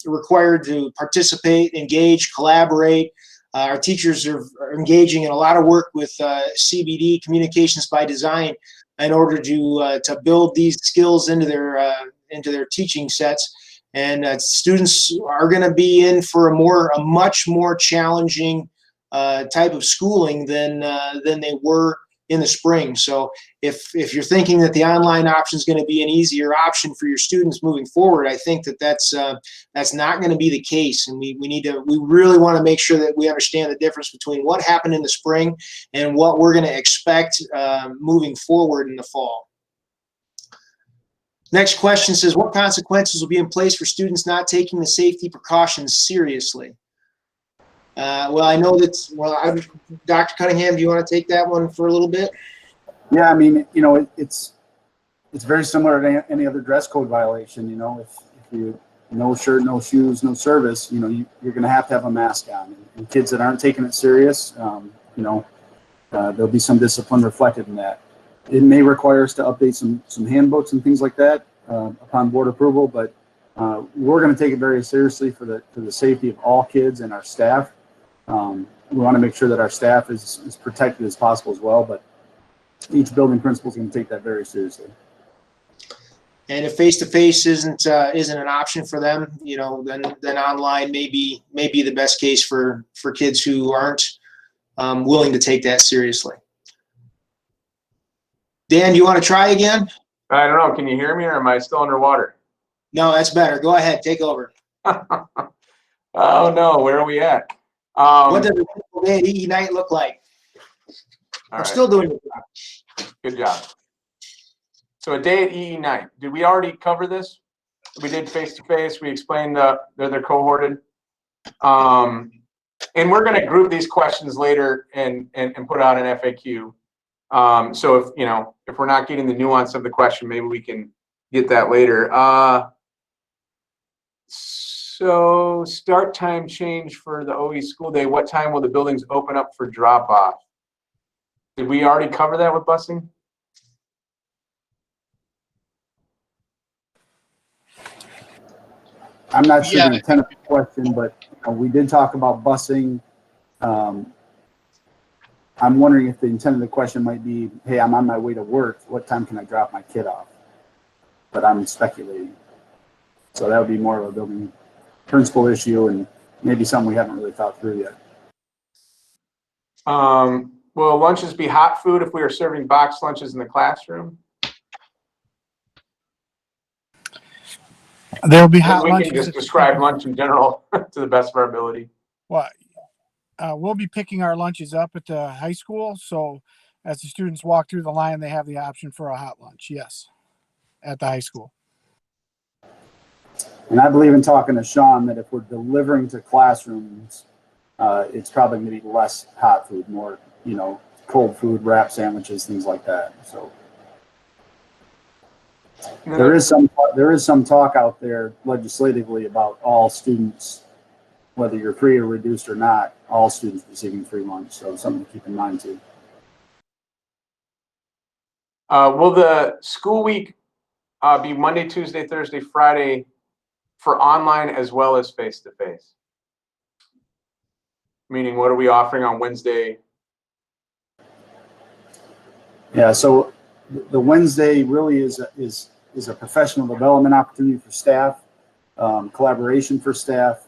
Speaker 5: required to participate, engage, collaborate. Our teachers are engaging in a lot of work with CBD, Communications by Design, in order to build these skills into their teaching sets. And students are going to be in for a much more challenging type of schooling than they were in the spring. So if you're thinking that the online option is going to be an easier option for your students moving forward, I think that's not going to be the case. And we really want to make sure that we understand the difference between what happened in the spring and what we're going to expect moving forward in the fall. Next question says, what consequences will be in place for students not taking the safety precautions seriously? Well, I know that, Dr. Cunningham, do you want to take that one for a little bit?
Speaker 2: Yeah, I mean, it's very similar to any other dress code violation. If you no shirt, no shoes, no service, you're going to have a mask on. And kids that aren't taking it serious, there'll be some discipline reflected in that. It may require us to update some handbooks and things like that upon board approval, but we're going to take it very seriously for the safety of all kids and our staff. We want to make sure that our staff is protected as possible as well, but each building principal is going to take that very seriously.
Speaker 5: And if face-to-face isn't an option for them, then online may be the best case for kids who aren't willing to take that seriously. Dan, do you want to try again?
Speaker 1: I don't know. Can you hear me, or am I still underwater?
Speaker 5: No, that's better. Go ahead. Take over.
Speaker 1: Oh, no. Where are we at?
Speaker 5: What does a typical day at EE night look like? I'm still doing it.
Speaker 1: Good job. So a day at EE night. Did we already cover this? We did face-to-face. We explained they're cohorted. And we're going to group these questions later and put out an FAQ. So if we're not getting the nuance of the question, maybe we can get that later. So start time change for the OE school day. What time will the buildings open up for drop off? Did we already cover that with busing?
Speaker 2: I'm not sure the intent of the question, but we did talk about busing. I'm wondering if the intent of the question might be, hey, I'm on my way to work. What time can I drop my kid off? But I'm speculating. So that would be more of a building principal issue and maybe something we haven't really thought through yet.
Speaker 1: Will lunches be hot food if we are serving boxed lunches in the classroom?
Speaker 4: There'll be
Speaker 1: And
Speaker 4: hot
Speaker 1: we
Speaker 4: lunches.
Speaker 1: can just describe lunch in general to the best of our ability.
Speaker 4: Well, we'll be picking our lunches up at the high school. So as the students walk through the line, they have the option for a hot lunch. Yes, at the high school.
Speaker 2: And I believe in talking to Sean that if we're delivering to classrooms, it's probably going to be less hot food, more, cold food, wrap sandwiches, things like that. So there is some talk out there legislatively about all students, whether you're free or reduced or not, all students receiving free lunch. So something to keep in mind too.
Speaker 1: Will the school week be Monday, Tuesday, Thursday, Friday for online as well as face-to-face? Meaning, what are we offering on Wednesday?
Speaker 2: Yeah, so the Wednesday really is a professional development opportunity for staff, collaboration for staff,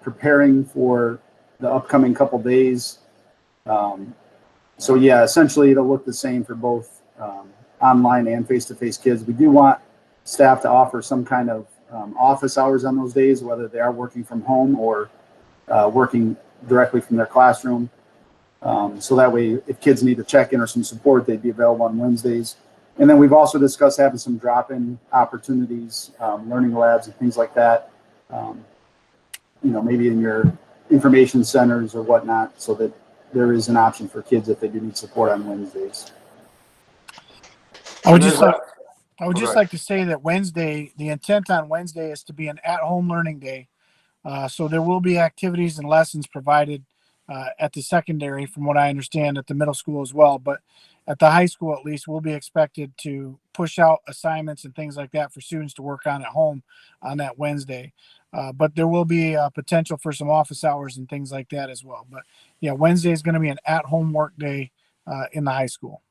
Speaker 2: preparing for the upcoming couple days. So yeah, essentially it'll look the same for both online and face-to-face kids. We do want staff to offer some kind of office hours on those days, whether they are working from home or working directly from their classroom. So that way, if kids need to check in or some support, they'd be available on Wednesdays. And then we've also discussed having some drop-in opportunities, learning labs and things like that, maybe in your information centers or whatnot, so that there is an option for kids if they do need support on Wednesdays.
Speaker 4: I would just like to say that Wednesday, the intent on Wednesday is to be an at-home learning day. So there will be activities and lessons provided at the secondary, from what I understand, at the middle school as well. But at the high school, at least, we'll be expected to push out assignments and things like that for students to work on at home on that Wednesday. But there will be potential for some office hours and things like that as well. But yeah, Wednesday is going to be an at-home work day in the high school.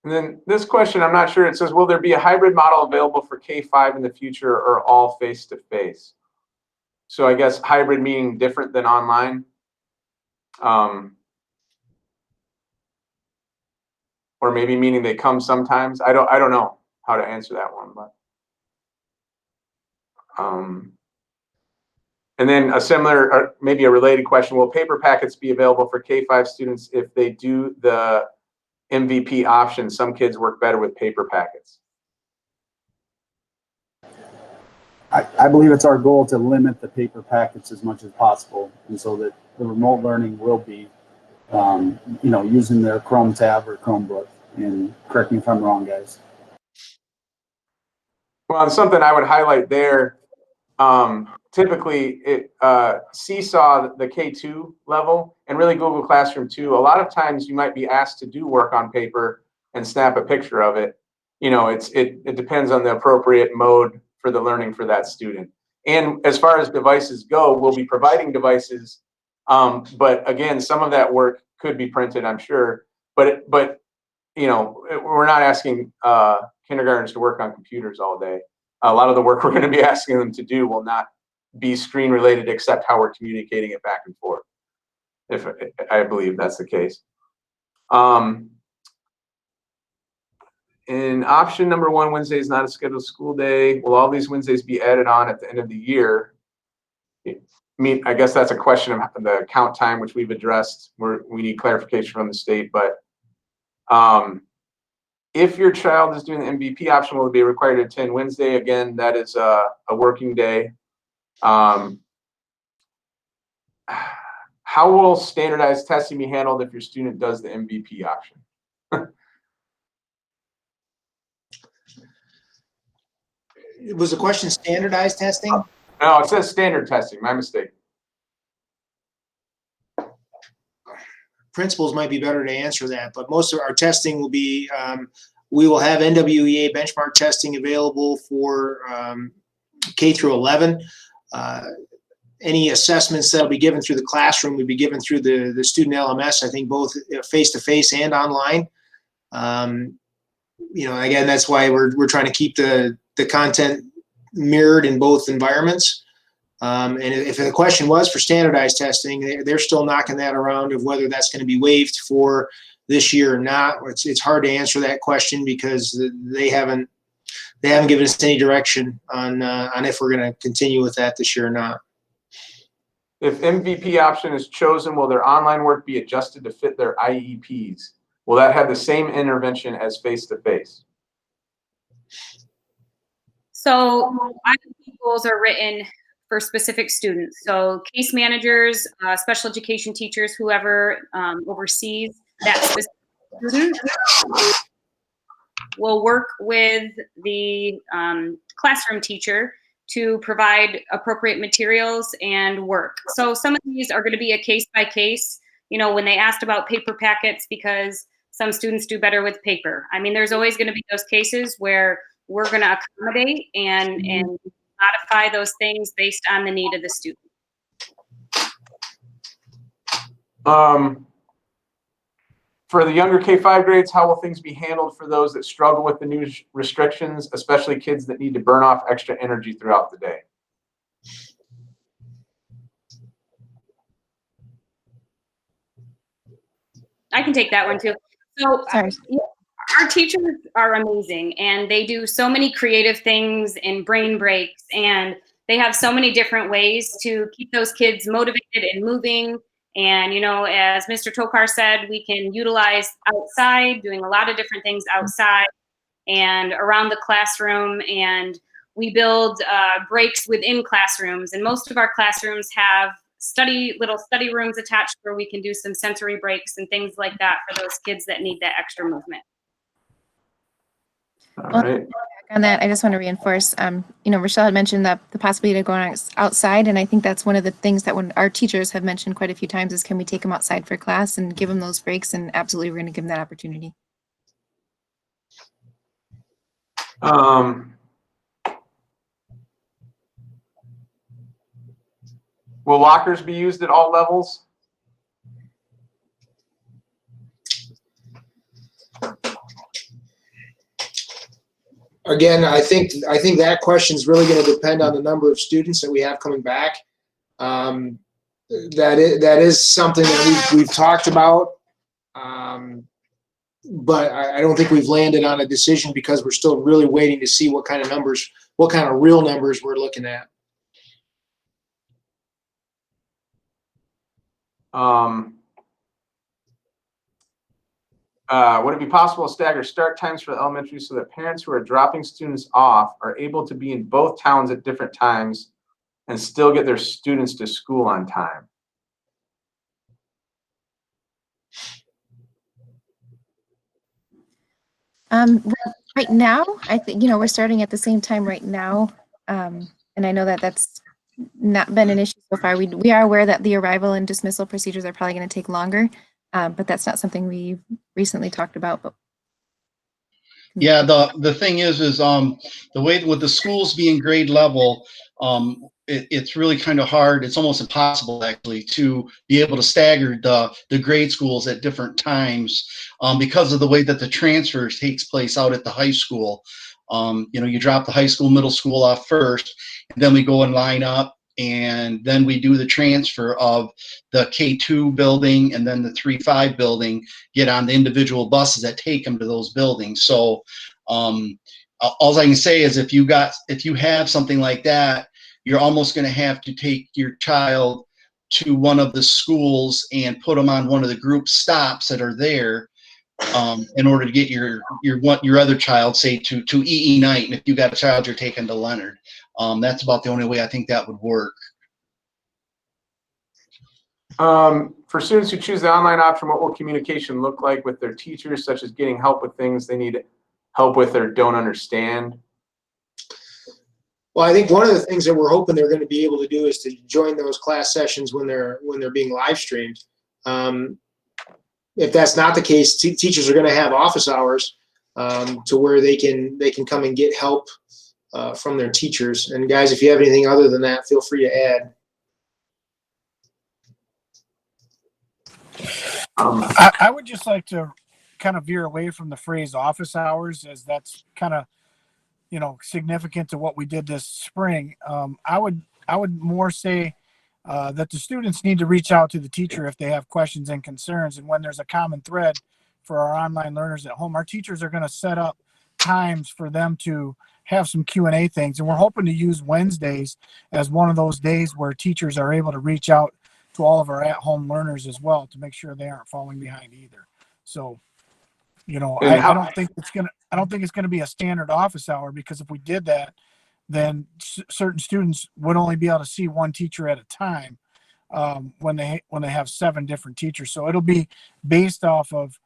Speaker 1: And then this question, I'm not sure. It says, will there be a hybrid model available for K-5 in the future or all face-to-face? So I guess hybrid meaning different than online. Or maybe meaning they come sometimes. I don't know how to answer that one, but and then a similar, or maybe a related question, will paper packets be available for K-5 students if they do the MVP option? Some kids work better with paper packets.
Speaker 2: I believe it's our goal to limit the paper packets as much as possible, and so that the remote learning will be, using their Chrome tab or Chromebook. And correct me if I'm wrong, guys.
Speaker 1: Well, and something I would highlight there, typically it Seesaw, the K2 level, and really Google Classroom too. A lot of times you might be asked to do work on paper and snap a picture of it. It depends on the appropriate mode for the learning for that student. And as far as devices go, we'll be providing devices, but again, some of that work could be printed, I'm sure. But we're not asking kindergartners to work on computers all day. A lot of the work we're going to be asking them to do will not be screen related, except how we're communicating it back and forth. If I believe that's the case. In option number 1, Wednesday is not a scheduled school day. Will all these Wednesdays be added on at the end of the year? I guess that's a question of the count time, which we've addressed. We need clarification from the state, but if your child is doing the MVP option, will be required to attend Wednesday. Again, that is a working day. How will standardized testing be handled if your student does the MVP option?
Speaker 5: Was the question standardized testing?
Speaker 1: No, it says standard testing. My mistake.
Speaker 5: Principals might be better to answer that, but most of our testing will be, we will have NWEA benchmark testing available for K through 11. Any assessments that will be given through the classroom will be given through the student LMS, I think both face-to-face and online. Again, that's why we're trying to keep the content mirrored in both environments. And if the question was for standardized testing, they're still knocking that around of whether that's going to be waived for this year or not. It's hard to answer that question because they haven't given us any direction on if we're going to continue with that this year or not.
Speaker 1: If MVP option is chosen, will their online work be adjusted to fit their IEPs? Will that have the same intervention as face-to-face?
Speaker 8: So IEP goals are written for specific students. So case managers, special education teachers, whoever oversees that specific student will work with the classroom teacher to provide appropriate materials and work. So some of these are going to be a case by case. You know, when they asked about paper packets, because some students do better with paper. I mean, there's always going to be those cases where we're going to accommodate and modify those things based on the need of the student.
Speaker 1: For the younger K-5 grades, how will things be handled for those that struggle with the new restrictions, especially kids that need to burn off extra energy throughout the day?
Speaker 8: I can take that one too. So
Speaker 9: Sorry.
Speaker 8: our teachers are amazing, and they do so many creative things and brain breaks, and they have so many different ways to keep those kids motivated and moving. And, you know, as Mr. Tokar said, we can utilize outside, doing a lot of different things outside and around the classroom. And we build breaks within classrooms. And most of our classrooms have little study rooms attached where we can do some sensory breaks and things like that for those kids that need that extra movement.
Speaker 1: All right.
Speaker 9: On that, I just want to reinforce, you know, Rochelle had mentioned that the possibility of going outside, and I think that's one of the things that when our teachers have mentioned quite a few times is, can we take them outside for class and give them those breaks? And absolutely, we're going to give them that opportunity.
Speaker 1: Will lockers be used at all levels?
Speaker 5: Again, I think that question is really going to depend on the number of students that we have coming back. That is something that we've talked about, but I don't think we've landed on a decision because we're still really waiting to see what kind of real numbers we're looking at.
Speaker 1: Would it be possible to stagger start times for the elementary so that parents who are dropping students off are able to be in both towns at different times and still get their students to school on time?
Speaker 9: Well, right now, I think, you know, we're starting at the same time right now. And I know that that's not been an issue so far. We are aware that the arrival and dismissal procedures are probably going to take longer, but that's not something we recently talked about. But
Speaker 3: yeah, the thing is the way with the schools being grade level, it's really kind of hard. It's almost impossible actually to be able to stagger the grade schools at different times because of the way that the transfer takes place out at the high school. You know, you drop the high school, middle school off first, and then we go and line up, and then we do the transfer of the K2 building and then the 3-5 building, get on the individual buses that take them to those buildings. So all I can say is if you have something like that, you're almost going to have to take your child to one of the schools and put them on one of the group stops that are there in order to get your other child, say, to EE night. And if you got a child you're taking to Leonard, that's about the only way I think that would work.
Speaker 1: For students who choose the online option, what will communication look like with their teachers, such as getting help with things they need help with or don't understand?
Speaker 5: Well, I think one of the things that we're hoping they're going to be able to do is to join those class sessions when they're being live streamed. If that's not the case, teachers are going to have office hours to where they can come and get help from their teachers. And guys, if you have anything other than that, feel free to add.
Speaker 4: I would just like to kind of veer away from the phrase office hours, as that's kind of, you know, significant to what we did this spring. I would I would more say that the students need to reach out to the teacher if they have questions and concerns. And when there's a common thread for our online learners at home, our teachers are going to set up times for them to have some Q&A things. And we're hoping to use Wednesdays as one of those days where teachers are able to reach out to all of our at-home learners as well to make sure they aren't falling behind either. So, you know, I don't think it's going to be a standard office hour, because if we did that, then certain students would only be able to see one teacher at a time when they have 7 different teachers. So it'll be based off of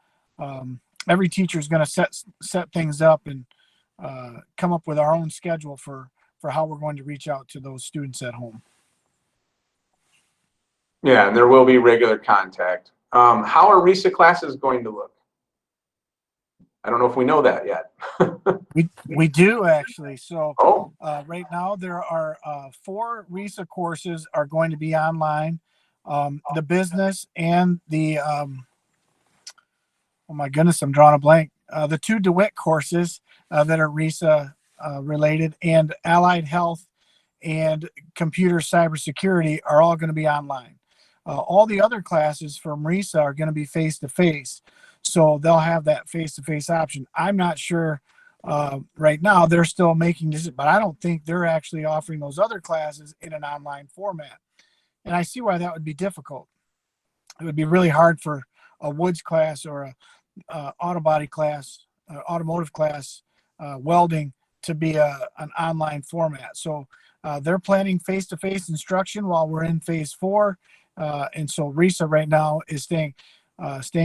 Speaker 4: every teacher is going to set things up and come up with our own schedule for how we're going to reach out to those students at home.
Speaker 1: Yeah, and there will be regular contact. How are RESA classes going to look? I don't know if we know that yet.
Speaker 4: We do actually. So
Speaker 1: Oh.
Speaker 4: Right now there are 4 RESA courses are going to be online. The business and the oh my goodness, I'm drawing a blank. The 2 DeWitt courses that are RESA related, and allied health and computer cybersecurity are all going to be online. All the other classes from RESA are going to be face-to-face. So they'll have that face-to-face option. I'm not sure right now, they're still making this, but I don't think they're actually offering those other classes in an online format. And I see why that would be difficult. It would be really hard for a Woods class or a automotive class, welding to be an online format. So they're planning face-to-face instruction while we're in phase 4. And so RESA right now is staying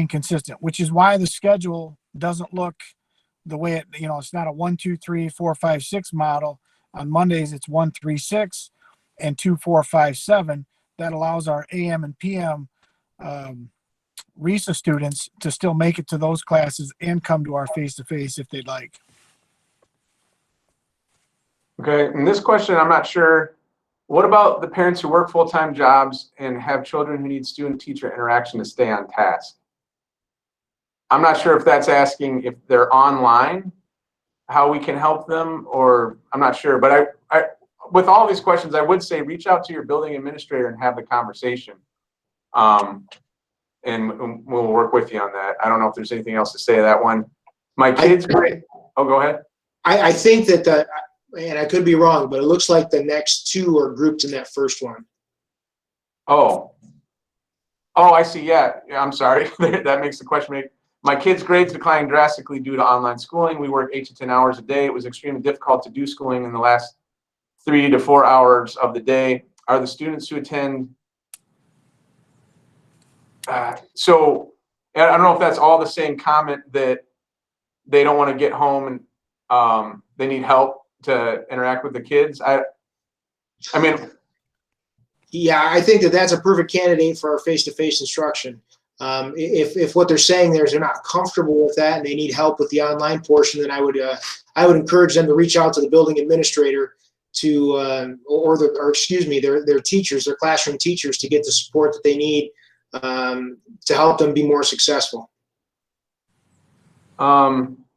Speaker 4: consistent, which is why the schedule doesn't look the way it, it's not a 1, 2, 3, 4, 5, 6 model. On Mondays, it's 1, 3, 6 and 2, 4, 5, 7. That allows our AM and PM RESA students to still make it to those classes and come to our face-to-face if they'd like.
Speaker 1: Okay, and this question, I'm not sure. What about the parents who work full-time jobs and have children who need student-teacher interaction to stay on task? I'm not sure if that's asking if they're online, how we can help them, or I'm not sure. But I with all these questions, I would say reach out to your building administrator and have the conversation. And we'll work with you on that. I don't know if there's anything else to say to that one. My kids, oh, go ahead.
Speaker 5: I think that and I could be wrong, but it looks like the next 2 are grouped in that first one.
Speaker 1: Oh, I see. Yeah, I'm sorry. That makes the question make. My kids' grades declined drastically due to online schooling. We work 8 to 10 hours a day. It was extremely difficult to do schooling in the last 3 to 4 hours of the day. Are the students who attend? So I don't know if that's all the same comment that they don't want to get home and they need help to interact with the kids. I mean,
Speaker 5: yeah, I think that's a perfect candidate for our face-to-face instruction. If what they're saying there is they're not comfortable with that and they need help with the online portion, then I would encourage them to reach out to the building administrator to their teachers, their classroom teachers, to get the support that they need to help them be more successful.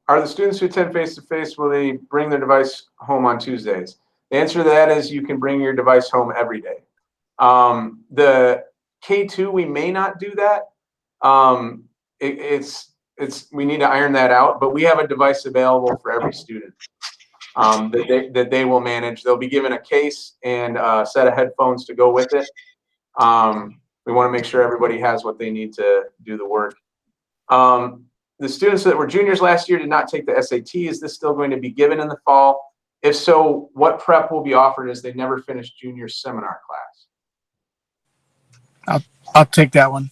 Speaker 1: Are the students who attend face-to-face, will they bring their device home on Tuesdays? The answer to that is you can bring your device home every day. The K2, we may not do that. We need to iron that out, but we have a device available for every student that they will manage. They'll be given a case and a set of headphones to go with it. We want to make sure everybody has what they need to do the work. The students that were juniors last year did not take the SAT. Is this still going to be given in the fall? If so, what prep will be offered as they never finished junior seminar class?
Speaker 4: I'll take that one.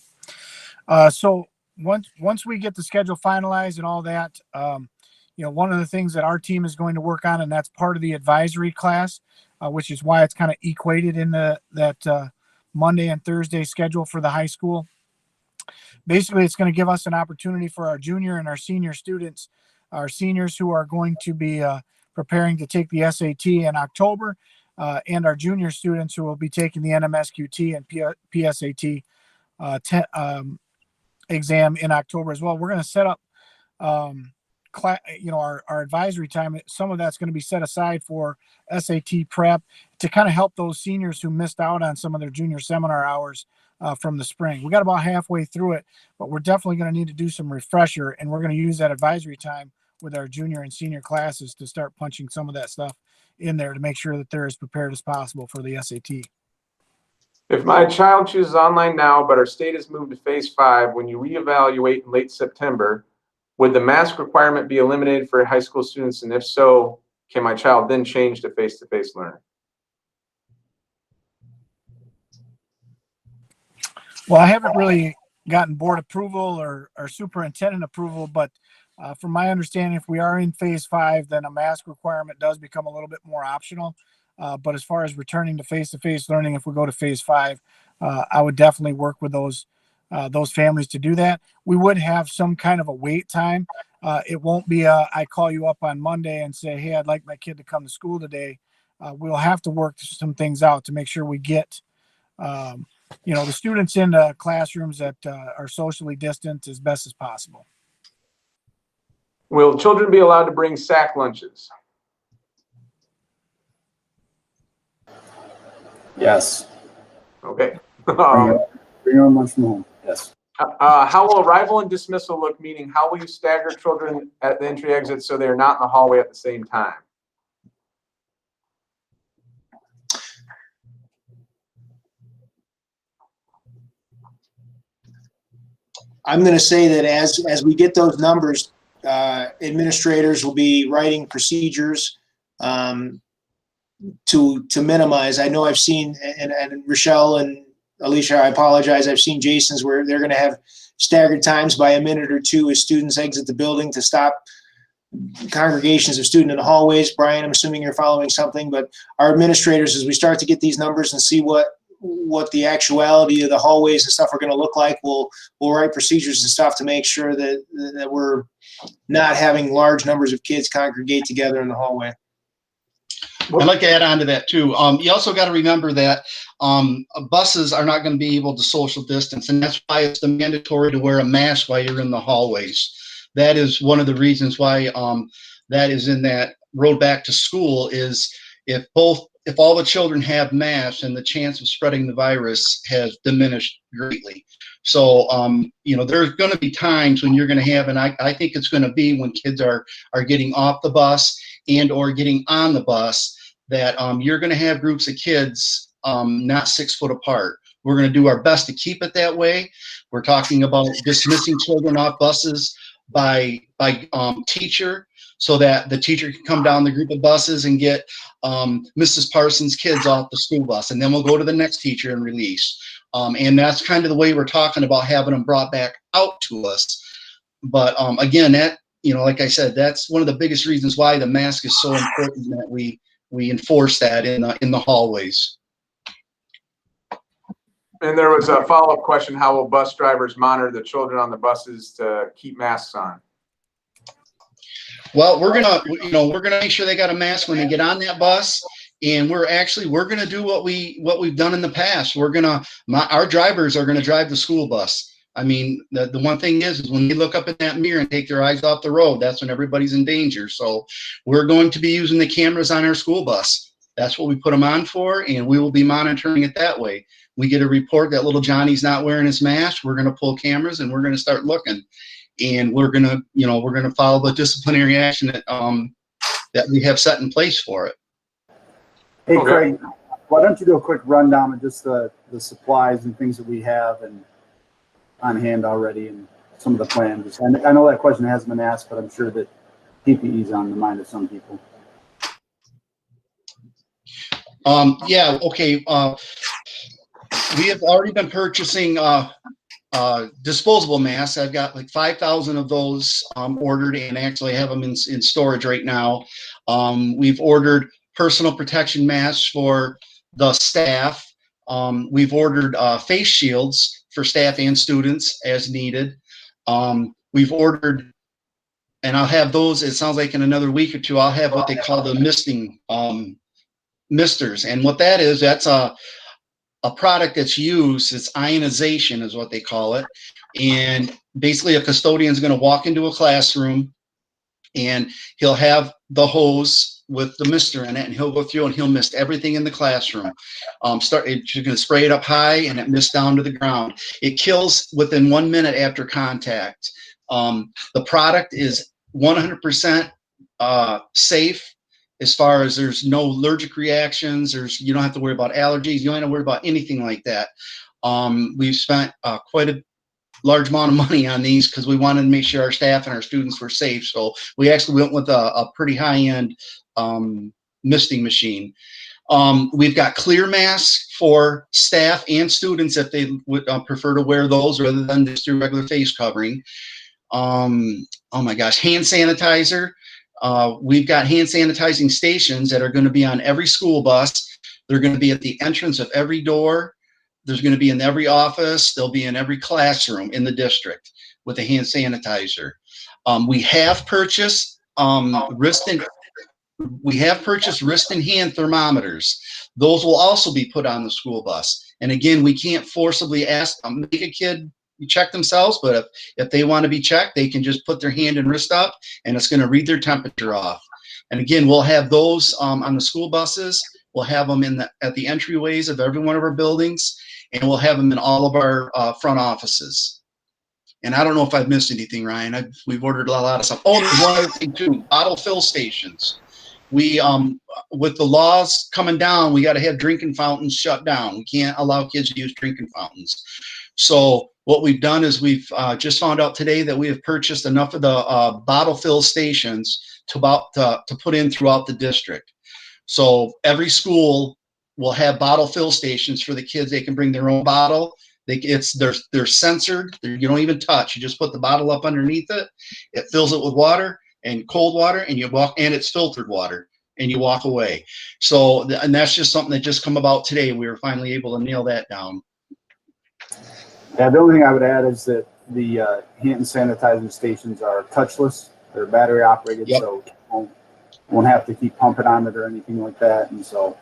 Speaker 4: So once we get the schedule finalized and all that, one of the things that our team is going to work on, and that's part of the advisory class, which is why it's kind of equated in that Monday and Thursday schedule for the high school. Basically, it's going to give us an opportunity for our junior and our senior students, our seniors who are going to be preparing to take the SAT in October, and our junior students who will be taking the NMSQT and PSAT exam in October as well. We're going to set up our advisory time, some of that's going to be set aside for SAT prep to kind of help those seniors who missed out on some of their junior seminar hours from the spring. We got about halfway through it, but we're definitely going to need to do some refresher, and we're going to use that advisory time with our junior and senior classes to start punching some of that stuff in there to make sure that they're as prepared as possible for the SAT.
Speaker 1: If my child chooses online now, but our state has moved to phase 5, when you reevaluate in late September, would the mask requirement be eliminated for high school students? And if so, can my child then change to face-to-face learning?
Speaker 4: Well, I haven't really gotten board approval or superintendent approval, but from my understanding, if we are in phase 5, then a mask requirement does become a little bit more optional. But as far as returning to face-to-face learning, if we go to phase 5, I would definitely work with those families to do that. We would have some kind of a wait time. It won't be I call you up on Monday and say, hey, I'd like my kid to come to school today. We'll have to work some things out to make sure we get the students into classrooms that are socially distant as best as possible.
Speaker 1: Will children be allowed to bring sack lunches?
Speaker 2: Yes.
Speaker 1: Okay.
Speaker 2: Bring your own lunch from home. Yes.
Speaker 1: How will arrival and dismissal look? Meaning, how will you stagger children at the entry exit so they're not in the hallway at the same time?
Speaker 5: I'm going to say that as we get those numbers, administrators will be writing procedures to minimize. I know I've seen, and Rochelle and Alicia, I apologize, I've seen Jason's where they're going to have staggered times by a minute or two as students exit the building to stop congregations of students in the hallways. Brian, I'm assuming you're following something, but our administrators, as we start to get these numbers and see what the actuality of the hallways and stuff are going to look like, we'll write procedures and stuff to make sure that we're not having large numbers of kids congregate together in the hallway.
Speaker 3: I'd like to add on to that too. You also got to remember that buses are not going to be able to social distance, and that's why it's mandatory to wear a mask while you're in the hallways. That is one of the reasons why that is in that road back to school, is if all the children have masks, and the chance of spreading the virus has diminished greatly. So, there's going to be times when you're going to have, and I think it's going to be when kids are getting off the bus and or getting on the bus, that you're going to have groups of kids not 6 foot apart. We're going to do our best to keep it that way. We're talking about dismissing children off buses by teacher, so that the teacher can come down the group of buses and get Mrs. Parsons' kids off the school bus, and then we'll go to the next teacher and release. And that's kind of the way we're talking about having them brought back out to us. But again, that, like I said, that's one of the biggest reasons why the mask is so important, that we enforce that in the hallways.
Speaker 1: And there was a follow-up question: how will bus drivers monitor the children on the buses to keep masks on?
Speaker 3: Well, we're gonna make sure they got a mask when they get on that bus, and we're gonna do what we've done in the past. Our drivers are gonna drive the school bus. I mean, the one thing is when they look up in that mirror and take their eyes off the road, that's when everybody's in danger. So we're going to be using the cameras on our school bus. That's what we put them on for, and we will be monitoring it that way. We get a report that little Johnny's not wearing his mask, we're gonna pull cameras and we're gonna start looking. And we're gonna follow the disciplinary action that we have set in place for it.
Speaker 2: Hey, Craig, why don't you do a quick rundown of just the supplies and things that we have and on hand already, and some of the plans. And I know that question hasn't been asked, but I'm sure that PPE is on the mind of some people.
Speaker 3: Yeah. Okay. We have already been purchasing disposable masks. I've got like 5,000 of those ordered, and actually have them in storage right now. We've ordered personal protection masks for the staff. We've ordered face shields for staff and students as needed. We've ordered, and I'll have those, it sounds like in another week or two, I'll have what they call the misters. And what that is, that's a product that's used, it's ionization is what they call it. And basically a custodian is going to walk into a classroom, and he'll have the hose with the mister in it, and he'll go through and he'll mist everything in the classroom. You're going to spray it up high and it mists down to the ground. It kills within 1 minute after contact. The product is 100% safe as far as there's no allergic reactions. You don't have to worry about allergies. You don't have to worry about anything like that. We've spent quite a large amount of money on these because we wanted to make sure our staff and our students were safe. So we actually went with a pretty high-end misting machine. We've got clear masks for staff and students if they would prefer to wear those rather than just do regular face covering. Oh my gosh, hand sanitizer. We've got hand sanitizing stations that are going to be on every school bus. They're going to be at the entrance of every door. There's going to be in every office. They'll be in every classroom in the district with a hand sanitizer. We have purchased wrist and hand thermometers. Those will also be put on the school bus. And again, we can't forcibly make a kid check themselves, but if they want to be checked, they can just put their hand and wrist up, and it's going to read their temperature off. And again, we'll have those on the school buses. We'll have them at the entryways of every one of our buildings, and we'll have them in all of our front offices. And I don't know if I've missed anything, Ryan. We've ordered a lot of stuff. Oh, there's one other thing too, bottle fill stations. We, with the laws coming down, we got to have drinking fountains shut down. We can't allow kids to use drinking fountains. So what we've done is we've just found out today that we have purchased enough of the bottle fill stations to put in throughout the district. So every school will have bottle fill stations for the kids. They can bring their own bottle. They're censored. You don't even touch. You just put the bottle up underneath it. It fills it with water and cold water, and and it's filtered water, and you walk away. So, and that's just something that just come about today. We were finally able to nail that down.
Speaker 2: Yeah, the only thing I would add is that the hand sanitizer stations are touchless. They're battery operated,
Speaker 3: Yep.
Speaker 2: So won't have to keep pumping on it or anything like that. And so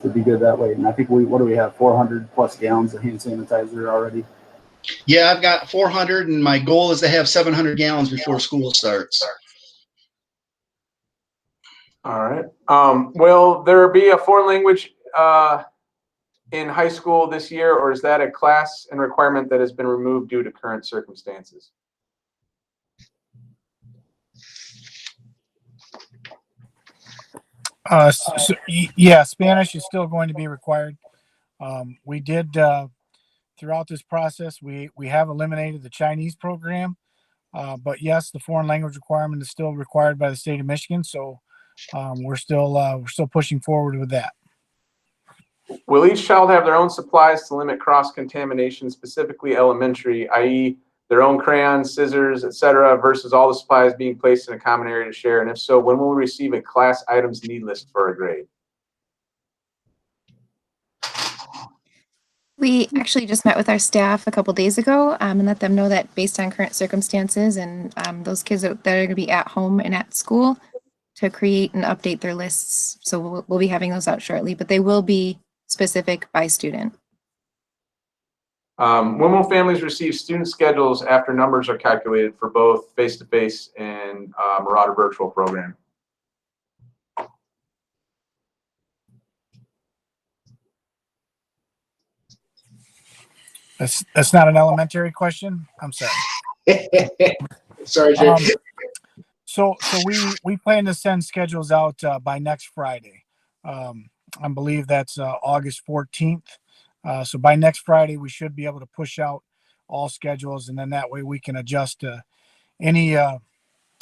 Speaker 2: it'd be good that way. And I think what do we have? 400 plus gallons of hand sanitizer already.
Speaker 3: Yeah, I've got 400, and my goal is to have 700 gallons before school starts.
Speaker 1: All right. Will there be a foreign language in high school this year, or is that a class and requirement that has been removed due to current circumstances?
Speaker 4: Yeah, Spanish is still going to be required. We did throughout this process, we have eliminated the Chinese program, but yes, the foreign language requirement is still required by the state of Michigan. So we're still pushing forward with that.
Speaker 1: Will each child have their own supplies to limit cross-contamination, specifically elementary, i.e. their own crayons, scissors, etc., versus all the supplies being placed in a common area to share? And if so, when will we receive a class items need list for a grade?
Speaker 9: We actually just met with our staff a couple days ago and let them know that based on current circumstances and those kids that are going to be at home and at school, to create and update their lists. So we'll be having those out shortly, but they will be specific by student.
Speaker 1: When will families receive student schedules after numbers are calculated for both face-to-face and Marauder virtual program?
Speaker 4: That's not an elementary question. I'm sorry.
Speaker 5: Sorry, Jay.
Speaker 4: So we plan to send schedules out by next Friday. I believe that's August 14th. So by next Friday, we should be able to push out all schedules, and then that way we can adjust any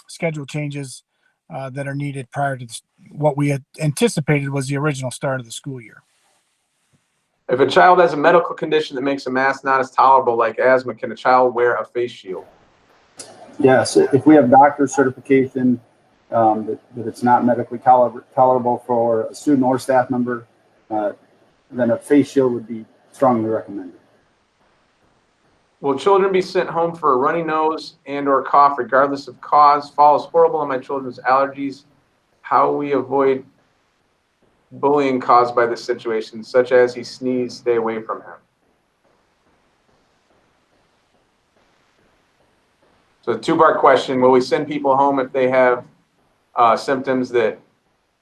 Speaker 4: schedule changes that are needed prior to what we had anticipated was the original start of the school year.
Speaker 1: If a child has a medical condition that makes a mask not as tolerable, like asthma, can a child wear a face shield?
Speaker 2: Yes, if we have doctor certification that it's not medically tolerable for a student or staff member, then a face shield would be strongly recommended.
Speaker 1: Will children be sent home for a runny nose and or cough regardless of cause? Fall is horrible on my children's allergies. How we avoid bullying caused by this situation, such as he sneezed, stay away from him. So the two-part question, will we send people home if they have symptoms that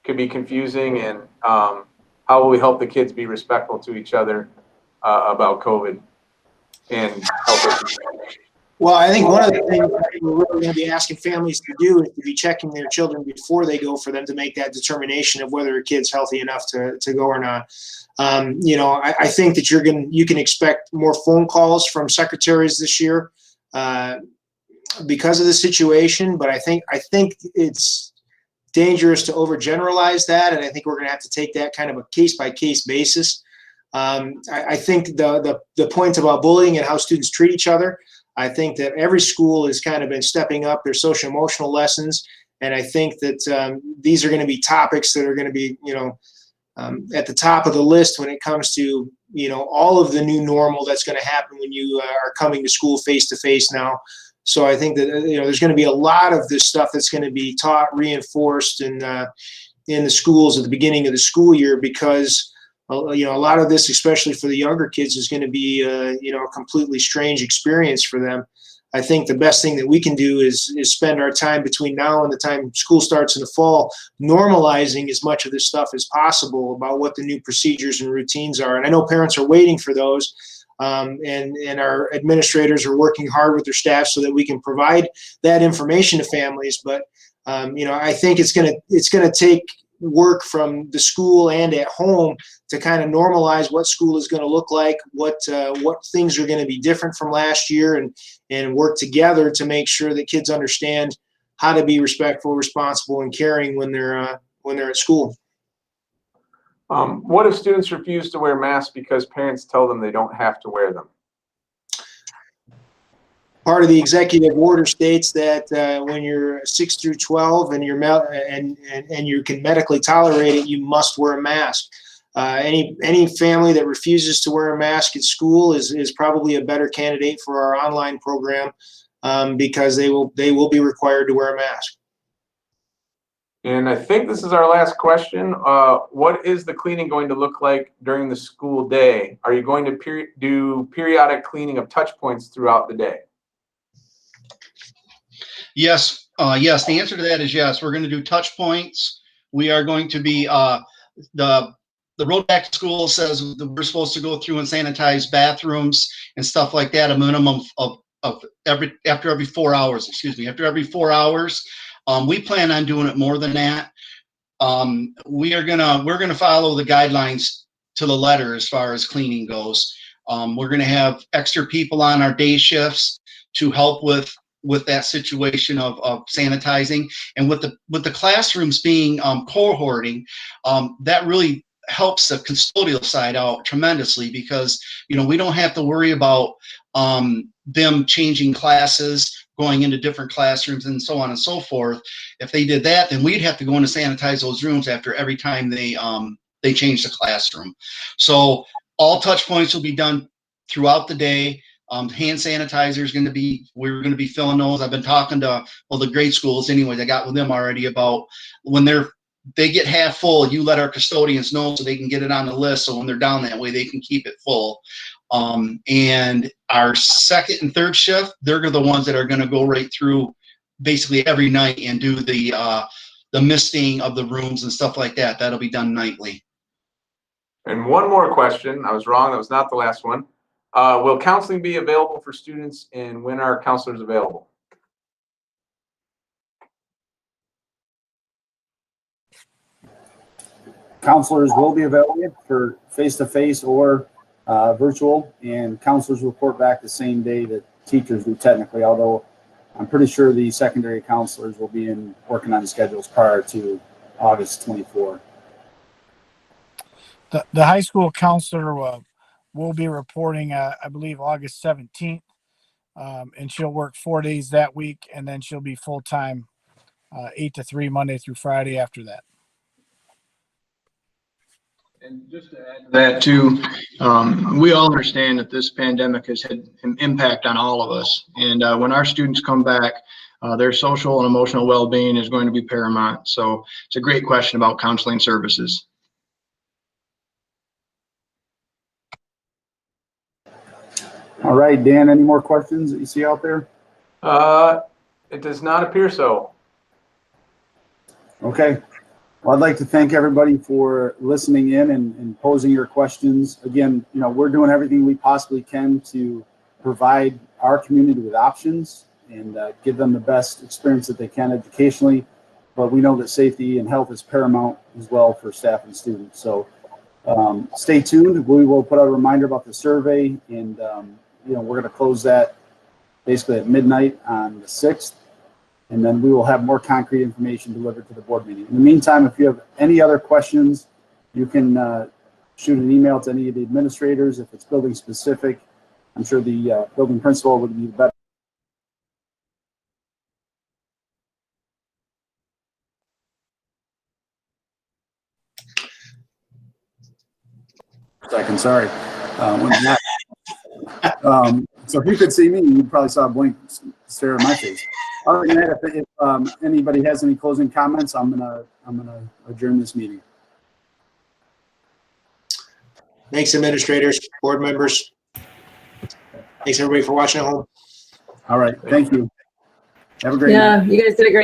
Speaker 1: could be confusing, and how will we help the kids be respectful to each other about COVID and help us?
Speaker 5: Well, I think one of the things that we're really going to be asking families to do is to be checking their children before they go, for them to make that determination of whether a kid's healthy enough to go or not. You know, I think that you can expect more phone calls from secretaries this year because of the situation, but I think it's dangerous to overgeneralize that, and I think we're going to have to take that kind of a case-by-case basis. I think the point about bullying and how students treat each other, I think that every school has kind of been stepping up their social emotional lessons, and I think that these are going to be topics that are going to be, you know, at the top of the list when it comes to, you know, all of the new normal that's going to happen when you are coming to school face to face now. So I think that, you know, there's going to be a lot of this stuff that's going to be taught, reinforced in the schools at the beginning of the school year, because you know, a lot of this, especially for the younger kids, is going to be you know, a completely strange experience for them. I think the best thing that we can do is spend our time between now and the time school starts in the fall, normalizing as much of this stuff as possible about what the new procedures and routines are. And I know parents are waiting for those. And our administrators are working hard with their staff so that we can provide that information to families. But you know, I think it's gonna take work from the school and at home to kind of normalize what school is going to look like, what things are going to be different from last year, and work together to make sure that kids understand how to be respectful, responsible, and caring when they're at school.
Speaker 1: What if students refuse to wear masks because parents tell them they don't have to wear them?
Speaker 5: Part of the executive order states that when you're 6 through 12 and and you can medically tolerate it, you must wear a mask. Any family that refuses to wear a mask at school is probably a better candidate for our online program, because they will be required to wear a mask.
Speaker 1: And I think this is our last question. What is the cleaning going to look like during the school day? Are you going to do periodic cleaning of touch points throughout the day?
Speaker 3: Yes, yes. The answer to that is yes. We're going to do touch points. We are going to be the road back to school says that we're supposed to go through and sanitize bathrooms and stuff like that, a minimum of after every 4 hours. Excuse me, after every 4 hours. We plan on doing it more than that. We're gonna follow the guidelines to the letter as far as cleaning goes. We're gonna have extra people on our day shifts to help with that situation of sanitizing, and with the classrooms being cohorting, that really helps the custodial side out tremendously, because you know, we don't have to worry about them changing classes, going into different classrooms and so on and so forth. If they did that, then we'd have to go in and sanitize those rooms after every time they change the classroom. So all touch points will be done throughout the day. Hand sanitizer is going to be, we're going to be filling those. I've been talking to, well, the grade schools anyways, I got with them already about when they get half full, you let our custodians know so they can get it on the list, so when they're down that way, they can keep it full. And our second and third shift, they're the ones that are going to go right through basically every night and do the misting of the rooms and stuff like that. That'll be done nightly.
Speaker 1: And one more question. I was wrong. That was not the last one. Will counseling be available for students, and when are counselors available?
Speaker 2: Counselors will be available for face-to-face or virtual, and counselors report back the same day that teachers do technically, although I'm pretty sure the secondary counselors will be working on schedules prior to August 24.
Speaker 4: The high school counselor will be reporting, I believe, August 17th, and she'll work 4 days that week, and then she'll be full-time 8 to 3 Monday through Friday after that.
Speaker 10: And just to add to that too, we all understand that this pandemic has had an impact on all of us. And when our students come back, their social and emotional well-being is going to be paramount. So it's a great question about counseling services.
Speaker 2: All right, Dan, any more questions that you see out there?
Speaker 1: It does not appear so.
Speaker 2: Okay. Well, I'd like to thank everybody for listening in and posing your questions. Again, you know, we're doing everything we possibly can to provide our community with options and give them the best experience that they can educationally. But we know that safety and health is paramount as well for staff and students. So stay tuned. We will put out a reminder about the survey, and you know, we're going to close that basically at midnight on the 6th. And then we will have more concrete information delivered to the board meeting. In the meantime, if you have any other questions, you can shoot an email to any of the administrators. If it's building specific, I'm sure the building principal would be better. Second, sorry. So if you could see me, you probably saw a blink stare at my face. Other than that, if anybody has any closing comments, I'm gonna adjourn this meeting.
Speaker 5: Thanks, administrators, board members. Thanks, everybody, for watching at home.
Speaker 2: All right, thank you. Have a great night.
Speaker 7: Yeah, you guys did a great